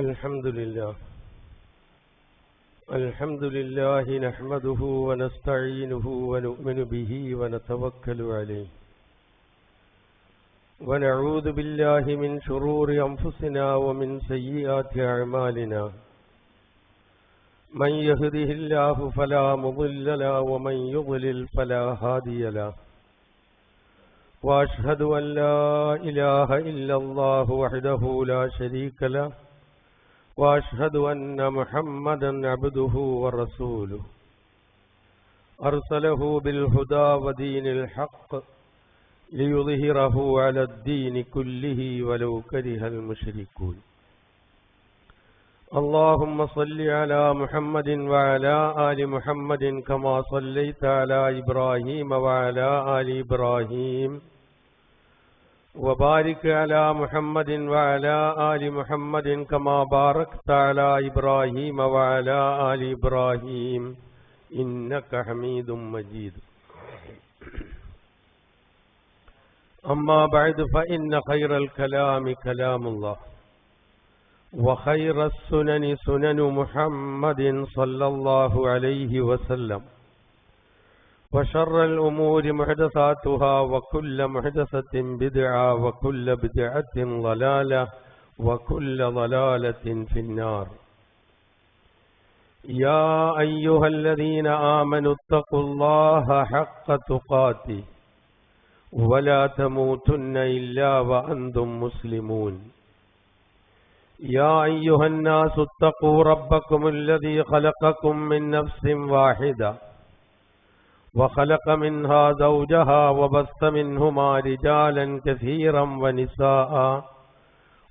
الحمد لله نحمده ونستعينه ونؤمن به ونتوكل عليه ونعوذ بالله من شرور أنفسنا ومن سيئات أعمالنا من يهده الله فلا مضل له ومن يضلل فلا هادي له وأشهد أن لا إله إلا الله وحده لا شريك له وأشهد أن محمدا عبده ورسوله أرسله بالهدى ودين الحق ليظهره على الدين كله ولو كره المشركون اللهم صل على محمد وعلى آل محمد كما صليت على إبراهيم وعلى آل إبراهيم وبارك على محمد وعلى آل محمد كما باركت على إبراهيم وعلى آل إبراهيم إنك حميد مجيد أما بعد فإن خير الكلام كلام الله وخير السنن سنن محمد صلى الله عليه وسلم وشر الأمور محدثاتها وكل محدثة بدعة وكل بدعة ضلالة وكل ضلالة في النار يا أيها الذين آمنوا اتقوا الله حق تقاته ولا تموتن إلا وأنتم مسلمون يا أيها الناس اتقوا ربكم الذي خلقكم من نفس واحدة وخلق منها زوجها وبث منهما رجالا كثيرا ونساء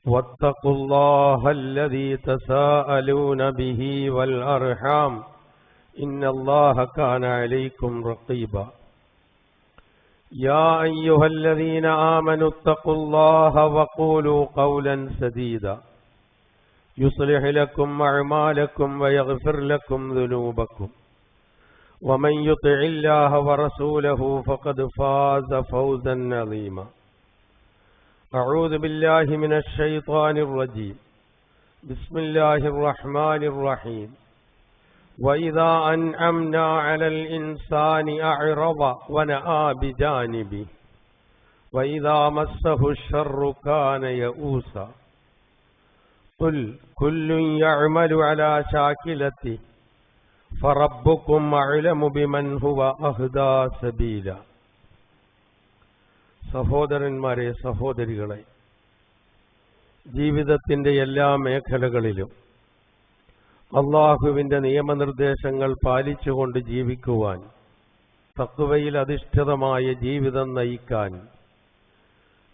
واتقوا الله الذي تساءلون به والأرحام إن الله كان عليكم رقيبا يا أيها الذين آمنوا اتقوا الله وقولوا قولا سديدا يصلح لكم أعمالكم ويغفر لكم ذنوبكم ومن يطع الله ورسوله فقد فاز فوزا عظيما أعوذ بالله من الشيطان الرجيم بسم الله الرحمن الرحيم وإذا أنعمنا على الإنسان أعرض ونأى بجانبه وإذا مسه الشر كان يئوسا قل كل يعمل على شاكلته فربكم أعلم بمن هو أهدى سبيلا സഹോദരന്മാരെ സഹോദരികളെ ജീവിതത്തിൻ്റെ എല്ലാ മേഖലകളിലും അല്ലാഹുവിൻ്റെ നിയമനിർദ്ദേശങ്ങൾ പാലിച്ചുകൊണ്ട് ജീവിക്കുവാൻ തഖ്വയിൽ അധിഷ്ഠിതമായ ജീവിതം നയിക്കാൻ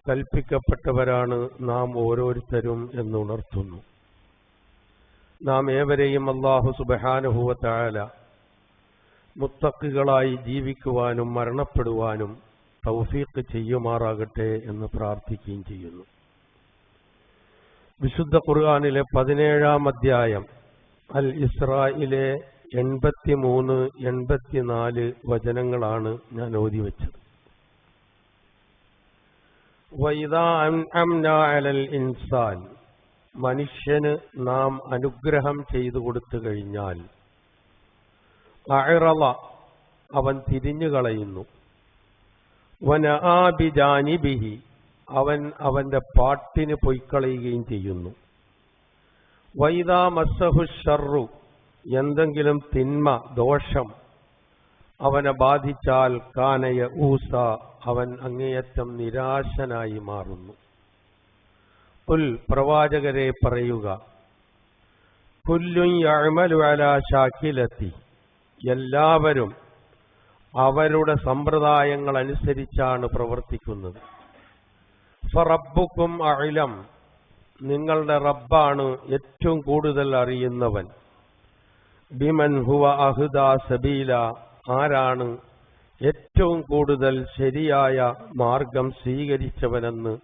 കൽപ്പിക്കപ്പെട്ടവരാണ് നാം ഓരോരുത്തരും എന്നുണർത്തുന്നു. നാം ഏവരെയും അല്ലാഹു സുബ്ഹാനഹു വ തആല മുത്തഖികളായി ജീവിക്കുവാനും മരണപ്പെടുവാനും തൗഫീഖ് ചെയ്യുമാറാകട്ടെ എന്ന് പ്രാർത്ഥിക്കുകയും ചെയ്യുന്നു. വിശുദ്ധ ഖുർആനിലെ 17-ാം അധ്യായം അൽ ഇസ്രായിലെ 83-84 വചനങ്ങളാണ് ഞാൻ ഓതി വെച്ചത്. വഇദാ അൻഅംനാ അലൽ ഇൻസാൻ, മനുഷ്യന് നാം അനുഗ്രഹം ചെയ്തു കൊടുത്തു കഴിഞ്ഞാൽ, അഅറള, അവൻ തിരിഞ്ഞു കളയുന്നു, വനആ ബിജാനിബിഹി, അവൻ അവന്റെ പാട്ടിന് പൊയ്ക്കളയുകയും ചെയ്യുന്നു, വൈദാ മസ്സഹു ശർറു, എന്തെങ്കിലും തിന്മ ദോഷം അവനെ ബാധിച്ചാൽ കാന യഊസ, അവൻ അങ്ങേയറ്റം നിരാശനായി മാറുന്നു. ഖുൽ, പ്രവാചകരെ പറയുക, കുല്ലുൻ യഅമലു അലാ ശാകിലതി, എല്ലാവരും അവരുടെ സമ്പ്രദായങ്ങൾ അനുസരിച്ചാണ് പ്രവർത്തിക്കുന്നത്. ഫറബ്ബുക്കും അഅലം, നിങ്ങളുടെ റബ്ബാണ് ഏറ്റവും കൂടുതൽ അറിയുന്നവൻ. ബിമൻ ഹുവ അഹ്ദാ സബീല, ആരാണ് ഏറ്റവും കൂടുതൽ ശരിയായ മാർഗം സ്വീകരിച്ചവനെന്ന്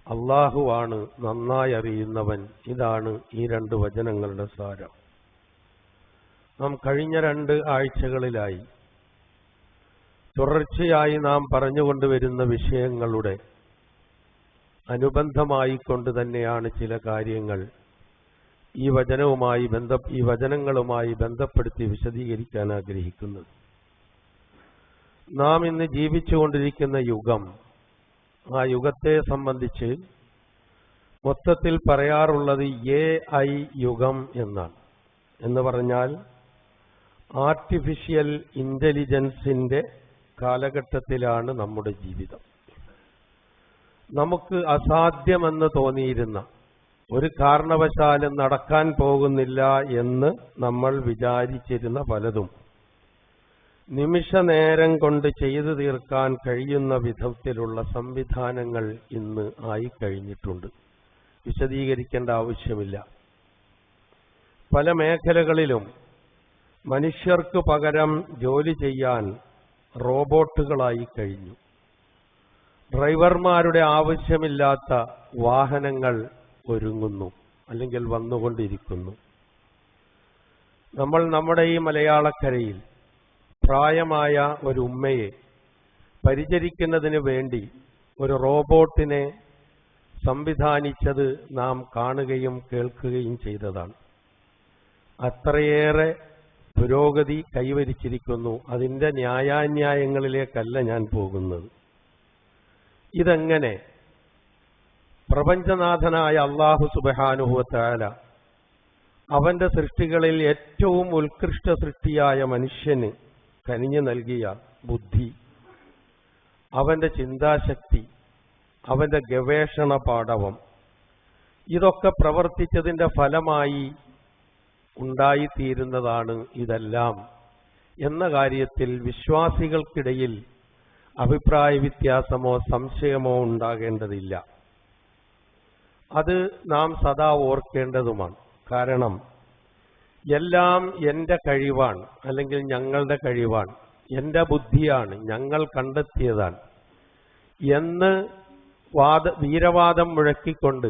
അല്ലാഹുവാണ് നന്നായി അറിയുന്നവൻ. ഇതാണ് ഈ 2 വചനങ്ങളുടെ സാരം. നാം കഴിഞ്ഞ 2 ആഴ്ചകളിലായി തുടർച്ചയായി നാം പറഞ്ഞുകൊണ്ടുവരുന്ന വിഷയങ്ങളുടെ അനുബന്ധമായിക്കൊണ്ട് തന്നെയാണ് ചില കാര്യങ്ങൾ ഈ വചനങ്ങളുമായി ബന്ധപ്പെടുത്തി വിശദീകരിക്കാൻ ആഗ്രഹിക്കുന്നത്. നാം ഇന്ന് ജീവിച്ചുകൊണ്ടിരിക്കുന്ന യുഗം, ആ യുഗത്തെ സംബന്ധിച്ച് മൊത്തത്തിൽ പറയാറുള്ളത് AI യുഗം എന്നാണ്. എന്ന് പറഞ്ഞാൽ ആർട്ടിഫിഷ്യൽ ഇന്റലിജൻസിന്റെ കാലഘട്ടത്തിലാണ് നമ്മുടെ ജീവിതം. നമുക്ക് അസാധ്യമെന്ന് തോന്നിയിരുന്ന, ഒരു കാരണവശാലും നടക്കാൻ പോകുന്നില്ല എന്ന് നമ്മൾ വിചാരിച്ചിരുന്ന പലതും നിമിഷനേരം കൊണ്ട് ചെയ്തു തീർക്കാൻ കഴിയുന്ന വിധത്തിലുള്ള സംവിധാനങ്ങൾ ഇന്ന് ആയി കഴിഞ്ഞിട്ടുണ്ട്. വിശദീകരിക്കേണ്ട ആവശ്യമില്ല. പല മേഖലകളിലും മനുഷ്യർക്ക് പകരം ജോലി ചെയ്യാൻ റോബോട്ടുകളായി കഴിഞ്ഞു. ഡ്രൈവർമാരുടെ ആവശ്യമില്ലാത്ത വാഹനങ്ങൾ ഒരുങ്ങുന്നു, അല്ലെങ്കിൽ വന്നുകൊണ്ടിരിക്കുന്നു. നമ്മൾ നമ്മുടെ ഈ മലയാളക്കരയിൽ പ്രായമായ ഒരു ഉമ്മയെ പരിചരിക്കുന്നതിന് വേണ്ടി ഒരു റോബോട്ടിനെ സംവിധാനിച്ചത് നാം കാണുകയും കേൾക്കുകയും ചെയ്തതാണ്. അത്രയേറെ പുരോഗതി കൈവരിച്ചിരിക്കുന്നു. അതിൻ്റെ ന്യായാന്യായങ്ങളിലേക്കല്ല ഞാൻ പോകുന്നത്. ഇതെങ്ങനെ പ്രപഞ്ചനാഥനായ അല്ലാഹു സുബ്ഹാനഹു വ തആല അവന്റെ സൃഷ്ടികളിൽ ഏറ്റവും ഉത്കൃഷ്ട സൃഷ്ടിയായ മനുഷ്യന് കനിഞ്ഞു നൽകിയ ബുദ്ധി, അവന്റെ ചിന്താശക്തി, അവന്റെ ഗവേഷണ പാടവം, ഇതൊക്കെ പ്രവർത്തിച്ചതിന്റെ ഫലമായി ഉണ്ടായിത്തീരുന്നതാണ് ഇതെല്ലാം എന്ന കാര്യത്തിൽ വിശ്വാസികൾക്കിടയിൽ അഭിപ്രായ വ്യത്യാസമോ സംശയമോ ഉണ്ടാകേണ്ടതില്ല. അത് നാം സദാ ഓർക്കേണ്ടതുമാണ്. കാരണം എല്ലാം എൻ്റെ കഴിവാണ്, അല്ലെങ്കിൽ ഞങ്ങളുടെ കഴിവാണ്, എൻ്റെ ബുദ്ധിയാണ്, ഞങ്ങൾ കണ്ടെത്തിയതാണ് എന്ന് വീരവാദം മുഴക്കിക്കൊണ്ട്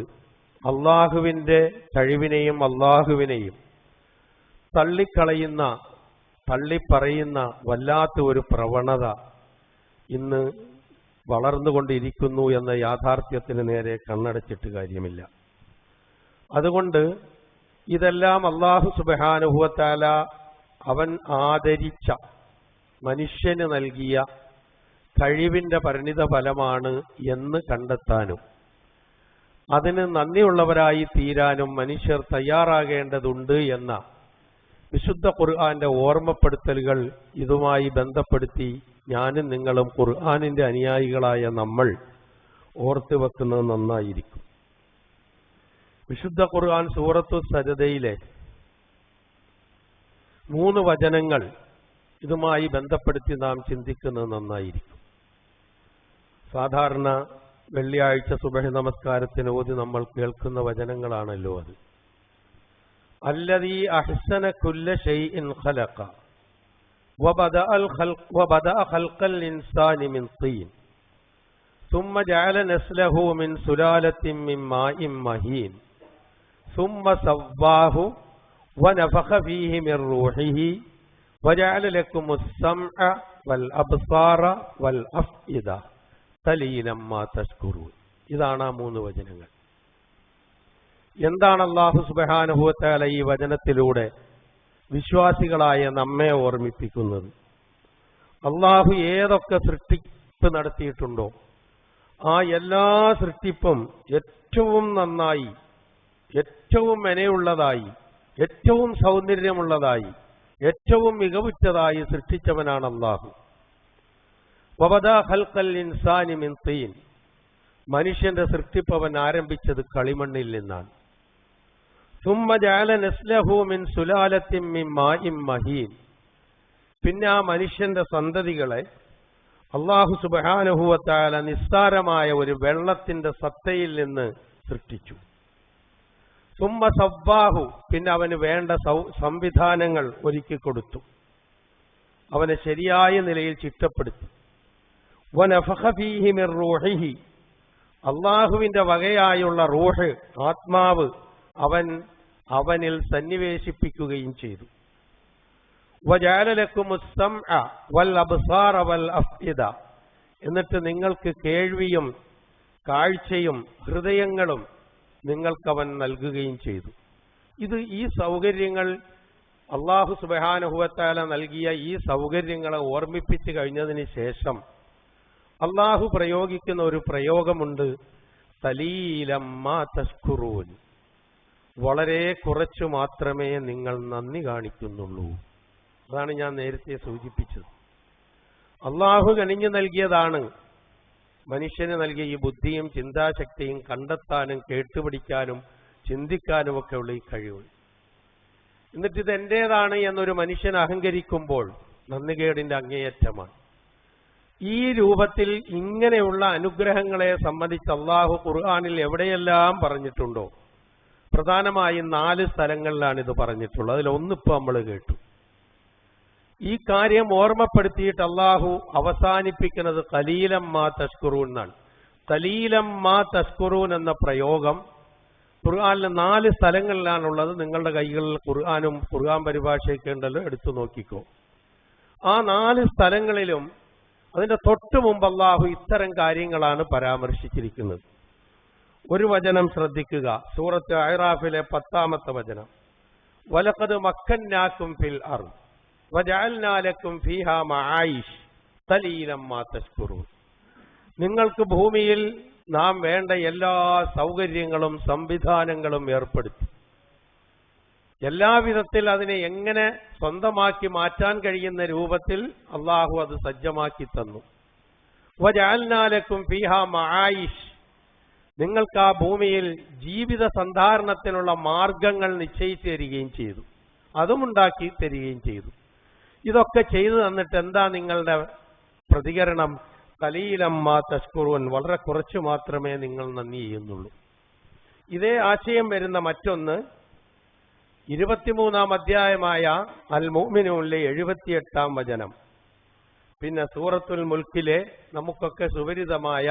അള്ളാഹുവിൻ്റെ കഴിവിനെയും അള്ളാഹുവിനെയും തള്ളിപ്പറയുന്ന വല്ലാത്ത ഒരു പ്രവണത ഇന്ന് വളർന്നുകൊണ്ടിരിക്കുന്നു എന്ന യാഥാർത്ഥ്യത്തിന് നേരെ കണ്ണടച്ചിട്ട് കാര്യമില്ല. അതുകൊണ്ട് ഇതെല്ലാം അല്ലാഹു സുബ്ഹാനഹു വ തആല അവൻ ആദരിച്ച, മനുഷ്യന് നൽകിയ കഴിവിന്റെ പരിണിത ഫലമാണ് എന്ന് കണ്ടെത്താനും അതിന് നന്ദിയുള്ളവരായി തീരാനും മനുഷ്യർ തയ്യാറാകേണ്ടതുണ്ട് എന്ന വിശുദ്ധ ഖുർആന്റെ ഓർമ്മപ്പെടുത്തലുകൾ ഇതുമായി ബന്ധപ്പെടുത്തി ഞാനും നിങ്ങളും ഖുർആനിന്റെ അനുയായികളായ നമ്മൾ ഓർത്തു വെക്കുന്നത് നന്നായിരിക്കും. വിശുദ്ധ ഖുർആൻ സൂറത്തു സജദയിലെ 3 വചനങ്ങൾ ഇതുമായി ബന്ധപ്പെടുത്തി നാം ചിന്തിക്കുന്നത് നന്നായിരിക്കും. സാധാരണ വെള്ളിയാഴ്ച സുബഹി നമസ്കാരത്തിന് ഓതി നമ്മൾ കേൾക്കുന്ന വചനങ്ങളാണല്ലോ അത്. അല്ലദീ അഹ്സന കുല്ല ശൈഇൻ ഖലഖ വബദഅ ഖൽഖൽ ഇൻസാനി മിൻ തീൻ ثم جعل نسله من سلالة من ماء مهين ثم سواه ونفخ فيه من روحه وجعل لكم السمع والأبصار والأفئدة قليلا ما تشكرون. ഇതാണ് ആ 3 വചനങ്ങൾ. എന്താണ് അല്ലാഹു സുബ്ഹാനഹു വ തആല ഈ വചനത്തിലൂടെ വിശ്വാസികളായ നമ്മെ ഓർമ്മിപ്പിക്കുന്നത്? അല്ലാഹു ഏതൊക്കെ സൃഷ്ടിപ്പ് നടത്തിയിട്ടുണ്ടോ ആ എല്ലാ സൃഷ്ടിപ്പും ഏറ്റവും നന്നായി, ഏറ്റവും മെനയുള്ളതായി, ഏറ്റവും സൗന്ദര്യമുള്ളതായി, ഏറ്റവും മികവുറ്റതായി സൃഷ്ടിച്ചവനാണ് അല്ലാഹു. വബദഅ ഖൽഖൽ ഇൻസാനി മിൻ തീൻ, മനുഷ്യന്റെ സൃഷ്ടിപ്പവൻ ആരംഭിച്ചത് കളിമണ്ണിൽ നിന്നാണ്. ثم جعل نسله من سلالة من ماء مهين, പിന്നെ ആ മനുഷ്യന്റെ സന്തതികളെ അല്ലാഹു സുബ്ഹാനഹു വ തആല നിസ്സാരമായ ഒരു വെള്ളത്തിന്റെ സത്തയിൽ നിന്ന് സൃഷ്ടിച്ചു. ثم سواه, പിന്നെ അവന് വേണ്ട സംവിധാനങ്ങൾ ഒരുക്കി കൊടുത്തു, അവനെ ശരിയായ നിലയിൽ ചിട്ടപ്പെടുത്തി. വനഫഖ ഫീഹി മിർ റൂഹിഹി, അല്ലാഹുവിന്റെ വകയായുള്ള റൂഹ്, ആത്മാവ് അവനിൽ സന്നിവേശിപ്പിക്കുകയും ചെയ്തു. വജഅല ലക്കുമുസ് സമഅ വൽ അബ്സാറ വൽ അഫ്ഇദ, എന്നിട്ട് നിങ്ങൾക്ക് കേൾവിയും കാഴ്ചയും ഹൃദയങ്ങളും നിങ്ങൾക്കവൻ നൽകുകയും ചെയ്തു. ഈ സൗകര്യങ്ങൾ അല്ലാഹു സുബ്ഹാനഹു വ തആല നൽകിയ ഈ സൗകര്യങ്ങളെ ഓർമ്മിപ്പിച്ചു കഴിഞ്ഞതിന് ശേഷം അല്ലാഹു പ്രയോഗിക്കുന്ന ഒരു പ്രയോഗമുണ്ട്, ഖലീലം മാ തശ്കുറൂൻ. വളരെ കുറച്ചു മാത്രമേ നിങ്ങൾ നന്ദി കാണിക്കുന്നുള്ളൂ. അതാണ് ഞാൻ നേരത്തെ സൂചിപ്പിച്ചത്. അല്ലാഹു കനിഞ്ഞു നൽകിയതാണ് മനുഷ്യന് നൽകിയ ഈ ബുദ്ധിയും ചിന്താശക്തിയും കണ്ടെത്താനും കേട്ടുപിടിക്കാനും ചിന്തിക്കാനും ഒക്കെ ഉള്ള ഈ കഴിവ്. എന്നിട്ട് ഇത് എന്റേതാണ് എന്നൊരു മനുഷ്യൻ അഹങ്കരിക്കുമ്പോൾ നന്ദികേടിന്റെ അങ്ങേയറ്റമാണ്. ഈ രൂപത്തിൽ ഇങ്ങനെയുള്ള അനുഗ്രഹങ്ങളെ സംബന്ധിച്ച് അല്ലാഹു ഖുർആനിൽ എവിടെയെല്ലാം പറഞ്ഞിട്ടുണ്ടോ, പ്രധാനമായും 4 സ്ഥലങ്ങളിലാണ് ഇത് പറഞ്ഞിട്ടുള്ളത്. അതിലൊന്നിപ്പോൾ നമ്മൾ കേട്ടു. ഈ കാര്യം ഓർമ്മപ്പെടുത്തിയിട്ട് അല്ലാഹു അവസാനിപ്പിക്കുന്നത് ഖലീലം മാ തശ്കുറൂൻ എന്നാണ്. ഖലീലം മാ തശ്കുറൂൻ എന്ന പ്രയോഗം ഖുർആനിൽ 4 സ്ഥലങ്ങളിലാണുള്ളത്. നിങ്ങളുടെ കൈകളിൽ ഖുർആനും ഖുർആൻ പരിഭാഷയൊക്കെ ഉണ്ടല്ലോ, എടുത്തു നോക്കിക്കോ. ആ 4 സ്ഥലങ്ങളിലും അതിന്റെ തൊട്ടു മുമ്പ് അല്ലാഹു ഇത്തരം കാര്യങ്ങളാണ് പരാമർശിച്ചിരിക്കുന്നത്. ഒരു വചനം ശ്രദ്ധിക്കുക, സൂറത്ത് അഅറാഫിലെ 10-ാമത്തെ വചനം. വലഖദ് മക്കന്നാകും ഫിൽ അർദ് വജഅൽനാ ലക്കും ഫീഹാ മആയിഷ് ഖലീലം മാ തശ്കുറൂൻ. നിങ്ങൾക്ക് ഭൂമിയിൽ നാം വേണ്ട എല്ലാ സൗകര്യങ്ങളും സംവിധാനങ്ങളും ഏർപ്പെടുത്തി. എല്ലാവിധത്തിൽ അതിനെ എങ്ങനെ സ്വന്തമാക്കി മാറ്റാൻ കഴിയുന്ന രൂപത്തിൽ അല്ലാഹു അത് സജ്ജമാക്കി തന്നു. വജഅൽനാ ലക്കും ഫീഹാ മആയിഷ്, നിങ്ങൾക്ക് ആ ഭൂമിയിൽ ജീവിത സന്ധാരണത്തിനുള്ള മാർഗങ്ങൾ നിശ്ചയിച്ചു തരികയും ചെയ്തു, അതും ഉണ്ടാക്കി തരികയും ചെയ്തു. ഇതൊക്കെ ചെയ്തു തന്നിട്ട് എന്താ നിങ്ങളുടെ പ്രതികരണം? ഖലീലം മാ തശ്കുറൂൻ, വളരെ കുറച്ചു മാത്രമേ നിങ്ങൾ നന്ദി ചെയ്യുന്നുള്ളൂ. ഇതേ ആശയം വരുന്ന മറ്റൊന്ന് 23-ാം അധ്യായമായ അൽ മുഅ്മിനൂനിലെ 78-ാം വചനം. പിന്നെ സൂറത്തുൽ മുൽക്കിലെ നമുക്കൊക്കെ സുപരിതമായ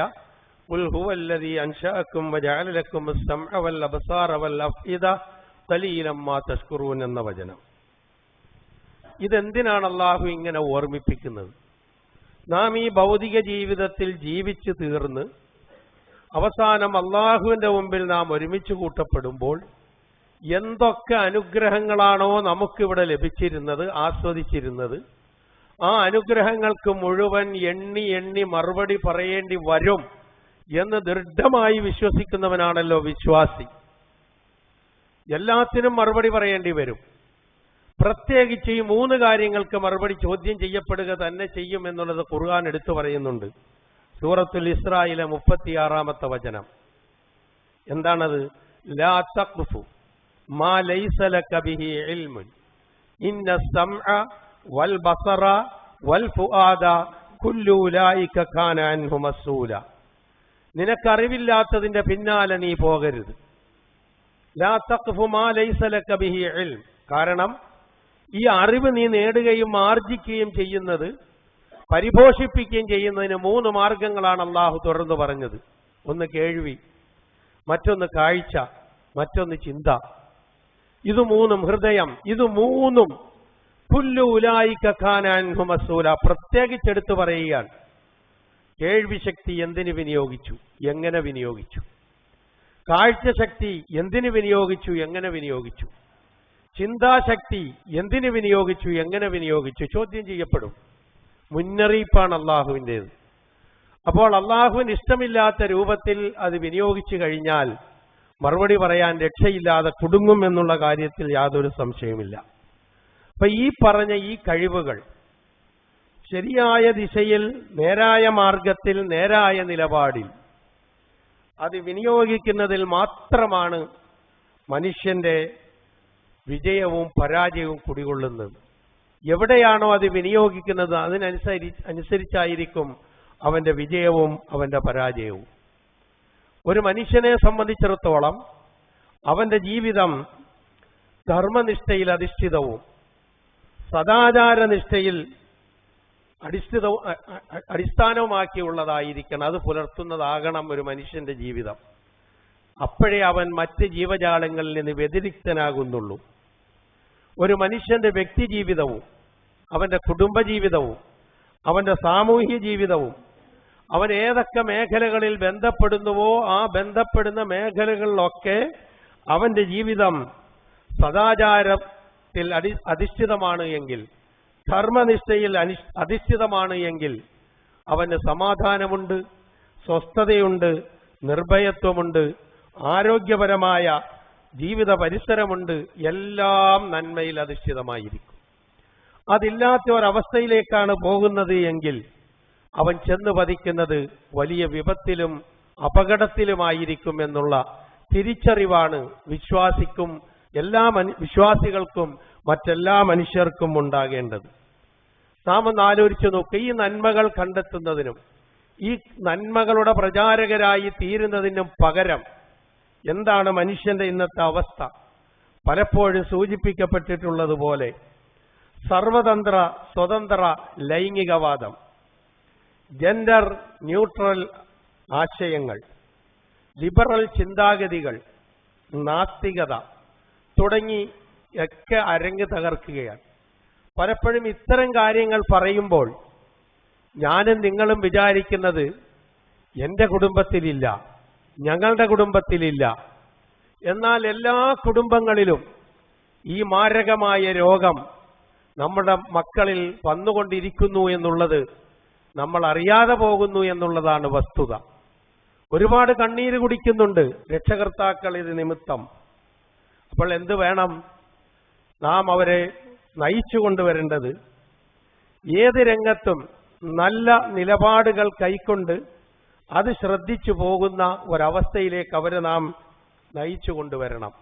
ഖുൽ ഹുവല്ലദീ അൻശഅകും വജഅല ലക്കുമുസ് സമഅ വൽ അബ്സാറ വൽ അഫ്ഇദ ഖലീലം മാ തശ്കുറൂൻ എന്ന വചനം. ഇതെന്തിനാണ് അല്ലാഹു ഇങ്ങനെ ഓർമ്മിപ്പിക്കുന്നത്? നാം ഈ ഭൗതിക ജീവിതത്തിൽ ജീവിച്ചു തീർന്ന് അവസാനം അല്ലാഹുവിന്റെ മുമ്പിൽ നാം ഒരുമിച്ച് കൂട്ടപ്പെടുമ്പോൾ എന്തൊക്കെ അനുഗ്രഹങ്ങളാണോ നമുക്കിവിടെ ലഭിച്ചിരുന്നത്, ആസ്വദിച്ചിരുന്നത്, ആ അനുഗ്രഹങ്ങൾക്ക് മുഴുവൻ എണ്ണി എണ്ണി മറുപടി പറയേണ്ടി വരും എന്ന് ദൃഢമായി വിശ്വസിക്കുന്നവനാണല്ലോ വിശ്വാസി. എല്ലാത്തിനും മറുപടി പറയേണ്ടി വരും. പ്രത്യേകിച്ച് ഈ 3 കാര്യങ്ങൾക്ക് മറുപടി ചോദ്യം ചെയ്യപ്പെടുക തന്നെ ചെയ്യും എന്നുള്ളത് ഖുർആൻ എടുത്തു പറയുന്നുണ്ട്. സൂറത്തുൽ ഇസ്രായിലെ 36-ാമത്തെ വചനം. എന്താണത്? ലാ തഖ്ഫു മാ ലൈസ ലക ബിഹി ഇൽമുൻ ഇന്ന സമഅ വൽ ബസറ വൽ ഫുആദ കുല്ലു ഉലൈക കാന അൻഹു മസ്ഊല. നിനക്കറിവില്ലാത്തതിന്റെ പിന്നാലെ നീ പോകരുത്. ലാ തഖ്ഫു മാ ലൈസ ലക ബിഹി ഇൽം. കാരണം ഈ അറിവ് നീ നേടുകയും ആർജിക്കുകയും ചെയ്യുന്നത്, പരിപോഷിപ്പിക്കുകയും ചെയ്യുന്നതിന് 3 മാർഗങ്ങളാണ് അല്ലാഹു തുറന്നു പറഞ്ഞത്. ഒന്ന് കേൾവി, മറ്റൊന്ന് കാഴ്ച, മറ്റൊന്ന് ചിന്ത. ഇത് 3 ഹൃദയം. ഇത് 3 കുല്ലു ഉലൈക കാന അൻഹു മസ്ഊല. പ്രത്യേകിച്ചെടുത്ത് പറയുകയാണ്. കേൾവി ശക്തി എന്തിനു വിനിയോഗിച്ചു, എങ്ങനെ വിനിയോഗിച്ചു? കാഴ്ച ശക്തി എന്തിനു വിനിയോഗിച്ചു, എങ്ങനെ വിനിയോഗിച്ചു? ചിന്താശക്തി എന്തിനു വിനിയോഗിച്ചു, എങ്ങനെ വിനിയോഗിച്ചു? ചോദ്യം ചെയ്യപ്പെടും. മുന്നറിയിപ്പാണ് അള്ളാഹുവിൻ്റേത്. അപ്പോൾ അള്ളാഹുവിന് ഇഷ്ടമില്ലാത്ത രൂപത്തിൽ അത് വിനിയോഗിച്ചു കഴിഞ്ഞാൽ മറുപടി പറയാൻ രക്ഷയില്ലാതെ കുടുങ്ങും എന്നുള്ള കാര്യത്തിൽ യാതൊരു സംശയവുമില്ല. അപ്പൊ ഈ പറഞ്ഞ ഈ കഴിവുകൾ ശരിയായ ദിശയിൽ, നേരായ മാർഗത്തിൽ, നേരായ നിലപാടിൽ അത് വിനിയോഗിക്കുന്നതിൽ മാത്രമാണ് മനുഷ്യന്റെ വിജയവും പരാജയവും കുടികൊള്ളുന്നത്. എവിടെയാണോ അത് വിനിയോഗിക്കുന്നത് അതിനനുസരിച്ചായിരിക്കും അവന്റെ വിജയവും അവന്റെ പരാജയവും. ഒരു മനുഷ്യനെ സംബന്ധിച്ചിടത്തോളം അവന്റെ ജീവിതം ധർമ്മനിഷ്ഠയിൽ അധിഷ്ഠിതവും സദാചാരനിഷ്ഠയിൽ അടിസ്ഥാനവുമാക്കിയുള്ളതായിരിക്കണം. അത് പുലർത്തുന്നതാകണം ഒരു മനുഷ്യന്റെ ജീവിതം. അപ്പോഴേ അവൻ മറ്റ് ജീവജാലങ്ങളിൽ നിന്ന് വ്യതിരിക്തനാകുന്നുള്ളൂ. ഒരു മനുഷ്യന്റെ വ്യക്തി ജീവിതവും അവന്റെ കുടുംബജീവിതവും അവന്റെ സാമൂഹ്യ ജീവിതവും അവൻ ഏതൊക്കെ മേഖലകളിൽ ബന്ധപ്പെടുന്നുവോ ആ ബന്ധപ്പെടുന്ന മേഖലകളിലൊക്കെ അവന്റെ ജീവിതം സദാചാരത്തിൽ അധിഷ്ഠിതമാണ് എങ്കിൽ, ധർമ്മനിഷ്ഠയിൽ അധിഷ്ഠിതമാണ് എങ്കിൽ അവന് സമാധാനമുണ്ട്, സ്വസ്ഥതയുണ്ട്, നിർഭയത്വമുണ്ട്, ആരോഗ്യപരമായ ജീവിത പരിസരമുണ്ട്, എല്ലാം നന്മയിൽ അധിഷ്ഠിതമായിരിക്കും. അതില്ലാത്ത ഒരവസ്ഥയിലേക്കാണ് പോകുന്നത് എങ്കിൽ അവൻ ചെന്ന് പതിക്കുന്നത് വലിയ വിപത്തിലും അപകടത്തിലുമായിരിക്കും എന്നുള്ള തിരിച്ചറിവാണ് വിശ്വാസിക്കും വിശ്വാസികൾക്കും മറ്റെല്ലാ മനുഷ്യർക്കും ഉണ്ടാകേണ്ടത്. നാം ഒന്ന് ആലോചിച്ചു നോക്കുക, ഈ നന്മകൾ കണ്ടെത്തുന്നതിനും ഈ നന്മകളുടെ പ്രചാരകരായി തീരുന്നതിനും പകരം എന്താണ് മനുഷ്യന്റെ ഇന്നത്തെ അവസ്ഥ? പലപ്പോഴും സൂചിപ്പിക്കപ്പെട്ടിട്ടുള്ളതുപോലെ സർവതന്ത്ര സ്വതന്ത്ര ലൈംഗികവാദം, ജെൻഡർ ന്യൂട്രൽ ആശയങ്ങൾ, ലിബറൽ ചിന്താഗതികൾ, നാസ്തികത തുടങ്ങി ഒക്കെ അരങ്ങ് തകർക്കുകയാണ്. പലപ്പോഴും ഇത്തരം കാര്യങ്ങൾ പറയുമ്പോൾ ഞാനും നിങ്ങളും വിചാരിക്കുന്നത് എൻ്റെ കുടുംബത്തിലില്ല, ഞങ്ങളുടെ കുടുംബത്തിലില്ല. എന്നാൽ എല്ലാ കുടുംബങ്ങളിലും ഈ മാരകമായ രോഗം നമ്മുടെ മക്കളിൽ വന്നുകൊണ്ടിരിക്കുന്നു എന്നുള്ളത് നമ്മൾ അറിയാതെ പോകുന്നു എന്നുള്ളതാണ് വസ്തുത. ഒരുപാട് കണ്ണീര് കുടിക്കുന്നുണ്ട് രക്ഷകർത്താക്കൾ ഇത് നിമിത്തം. അപ്പോൾ എന്ത് വേണം? നാം അവരെ നയിച്ചു കൊണ്ടുവരേണ്ടത് ഏത് രംഗത്തും നല്ല നിലപാടുകൾ കൈക്കൊണ്ട് അത് ശ്രദ്ധിച്ചു പോകുന്ന ഒരവസ്ഥയിലേക്ക് അവരെ നാം നയിച്ചു കൊണ്ടുവരണം.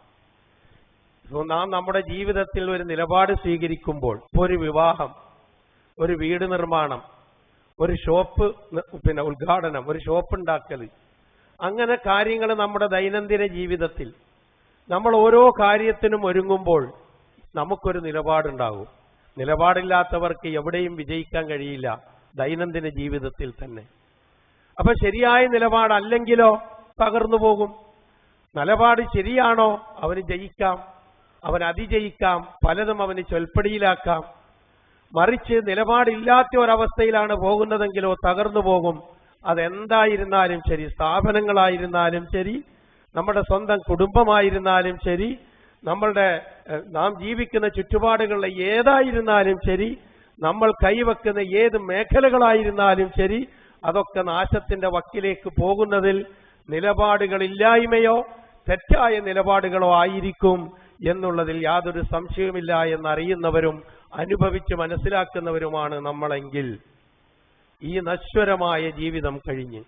നാം നമ്മുടെ ജീവിതത്തിൽ ഒരു നിലപാട് സ്വീകരിക്കുമ്പോൾ, ഒരു വിവാഹം, ഒരു വീട് നിർമ്മാണം, ഒരു ഷോപ്പ് ഉദ്ഘാടനം, ഒരു ഷോപ്പ് ഉണ്ടാക്കൽ, അങ്ങനെ കാര്യങ്ങൾ നമ്മുടെ ദൈനംദിന ജീവിതത്തിൽ നമ്മൾ ഓരോ കാര്യത്തിനും ഒരുങ്ങുമ്പോൾ നമുക്കൊരു നിലപാടുണ്ടാകും. നിലപാടില്ലാത്തവർക്ക് എവിടെയും വിജയിക്കാൻ കഴിയില്ല, ദൈനംദിന ജീവിതത്തിൽ തന്നെ. അപ്പൊ ശരിയായ നിലപാടല്ലെങ്കിലോ തകർന്നു പോകും. നിലപാട് ശരിയാണോ അവന് ജയിക്കാം, അവൻ അതിജയിക്കാം, പലതും അവന് ചൊൽപ്പടിയിലാക്കാം. മറിച്ച് നിലപാടില്ലാത്ത ഒരവസ്ഥയിലാണ് പോകുന്നതെങ്കിലോ തകർന്നു പോകും. അതെന്തായിരുന്നാലും ശരി, സ്ഥാപനങ്ങളായിരുന്നാലും ശരി, നമ്മുടെ സ്വന്തം കുടുംബമായിരുന്നാലും ശരി, നാം ജീവിക്കുന്ന ചുറ്റുപാടുകളിലെ ഏതായിരുന്നാലും ശരി, നമ്മൾ കൈവെക്കുന്ന ഏത് മേഖലകളായിരുന്നാലും ശരി, അതൊക്കെ നാശത്തിന്റെ വക്കിലേക്ക് പോകുന്നതിൽ നിലപാടുകളില്ലായ്മയോ തെറ്റായ നിലപാടുകളോ ആയിരിക്കും എന്നുള്ളതിൽ യാതൊരു സംശയവുമില്ല എന്നറിയുന്നവരും അനുഭവിച്ച് മനസ്സിലാക്കുന്നവരുമാണ് നമ്മളെങ്കിൽ ഈ നശ്വരമായ ജീവിതം കഴിഞ്ഞ്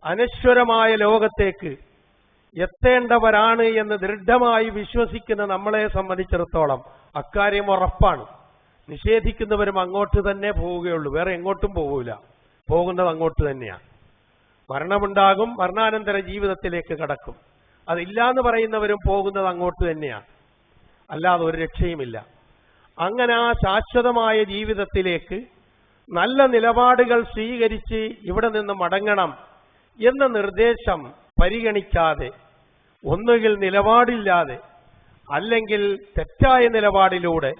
അനശ്വരമായ ലോകത്തേക്ക് എത്തേണ്ടവരാണ് എന്ന് ദൃഢമായി വിശ്വസിക്കുന്ന നമ്മളെ സംബന്ധിച്ചിടത്തോളം അക്കാര്യം ഉറപ്പാണ്. നിഷേധിക്കുന്നവരും അങ്ങോട്ട് തന്നെ പോവുകയുള്ളൂ, വേറെ എങ്ങോട്ടും പോകൂല. പോകുന്നത് അങ്ങോട്ട് തന്നെയാണ്. മരണമുണ്ടാകും, മരണാനന്തര ജീവിതത്തിലേക്ക് കടക്കും. അതില്ലാന്ന് പറയുന്നവരും പോകുന്നത് അങ്ങോട്ട് തന്നെയാണ്, അല്ലാതെ ഒരു രക്ഷയുമില്ല. അങ്ങനെ ആ ശാശ്വതമായ ജീവിതത്തിലേക്ക് നല്ല നിലപാടുകൾ സ്വീകരിച്ച് ഇവിടെ നിന്ന് മടങ്ങണം എന്ന നിർദ്ദേശം പരിഗണിക്കാതെ, ഒന്നുകിൽ നിലപാടില്ലാതെ അല്ലെങ്കിൽ തെറ്റായ നിലപാടിലൂടെ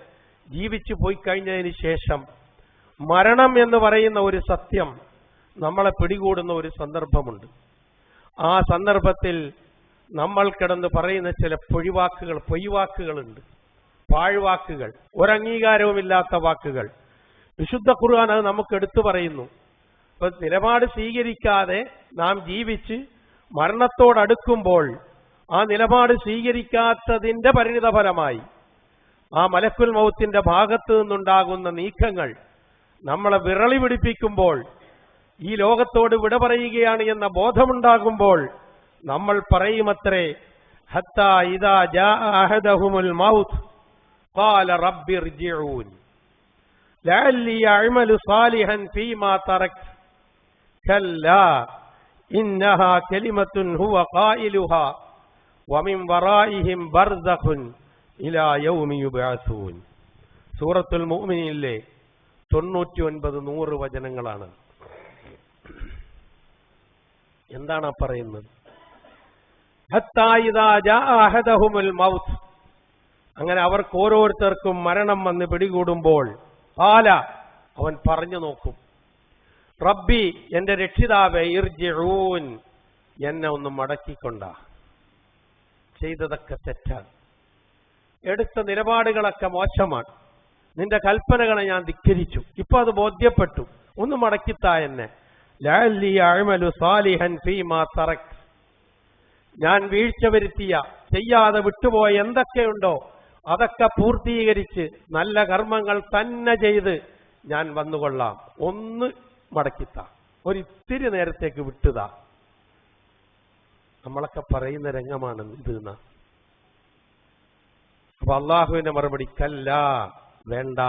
ജീവിച്ചു പോയി കഴിഞ്ഞതിന് ശേഷം മരണം എന്ന് പറയുന്ന ഒരു സത്യം നമ്മളെ പിടികൂടുന്ന ഒരു സന്ദർഭമുണ്ട്. ആ സന്ദർഭത്തിൽ നമ്മൾ കിടന്ന് പറയുന്ന ചില പൊയ്വാക്കുകളുണ്ട്, പാഴ്വാക്കുകൾ, ഒരംഗീകാരവുമില്ലാത്ത വാക്കുകൾ. വിശുദ്ധ ഖുർആൻ അത് നമുക്ക് എടുത്തു പറയുന്നു. അപ്പൊ നിലപാട് സ്വീകരിക്കാതെ നാം ജീവിച്ച് മരണത്തോടടുക്കുമ്പോൾ ആ നിലപാട് സ്വീകരിക്കാത്തതിന്റെ പരിണിതഫലമായി ആ മലക്കുൽ മൗത്തിന്റെ ഭാഗത്തു നിന്നുണ്ടാകുന്ന നീക്കങ്ങൾ നമ്മളെ വിറളി പിടിപ്പിക്കുമ്പോൾ, ഈ ലോകത്തോട് വിട പറയുകയാണ് എന്ന ബോധമുണ്ടാകുമ്പോൾ നമ്മൾ പറയുമത്രേ, ഹത്താ ഇദാ ജാഅ അഹദഹുമുൽ മൗത്ത് ഖാല റബ്ബി ഇർജിഊൻ ലഅല്ലി അഅമലു സാലിഹൻ ഫീമാ തറക്ത് കല്ലാ ഇന്നഹാ കലിമത്തുൻ ഹുവ ഖായിലുഹാ വമിൻ വറാഇഹിം ബർസഖുൻ ഇലാ യൗമി യുബ്അസൂൻ. സൂറത്തുൽ മുഅ്മിനീനിലെ 99-100 വചനങ്ങളാണ്. എന്താണ് പറയുന്നത്? ഹത്താ ഇദാ ജാഅ അഹദഹുമുൽ മൗത്ത്, അങ്ങനെ അവർക്ക് ഓരോരുത്തർക്കും മരണം വന്ന് പിടികൂടുമ്പോൾ ഖാല, അവൻ പറഞ്ഞു നോക്കും, റബ്ബി, എന്റെ രക്ഷിതാവേ, ഇർജിഊൻ, എന്നെ ഒന്ന് മടക്കിക്കൊണ്ട, ചെയ്തതൊക്കെ തെറ്റാണ്, എടുത്ത നിലപാടുകളൊക്കെ മോശമാണ്, നിന്റെ കൽപ്പനകളെ ഞാൻ ധിക്കരിച്ചു, ഇപ്പൊ അത് ബോധ്യപ്പെട്ടു, ഒന്ന് മടക്കിത്താ എന്നെ. ലഅല്ലി അഅമലു സാലിഹൻ ഫീമാ തറക്, ഞാൻ വീഴ്ച വരുത്തിയ, ചെയ്യാതെ വിട്ടുപോയ എന്തൊക്കെയുണ്ടോ അതൊക്കെ പൂർത്തീകരിച്ച് നല്ല കർമ്മങ്ങൾ തന്നെ ചെയ്ത് ഞാൻ വന്നുകൊള്ളാം, ഒന്ന് മടക്കിത്താ, ഒരിത്തിരി നേരത്തേക്ക് വിട്ടുതാ. നമ്മളൊക്കെ പറയുന്ന രംഗമാണ് ഇത്. അപ്പൊ അള്ളാഹുവിന്റെ മറുപടി കല്ല, വേണ്ട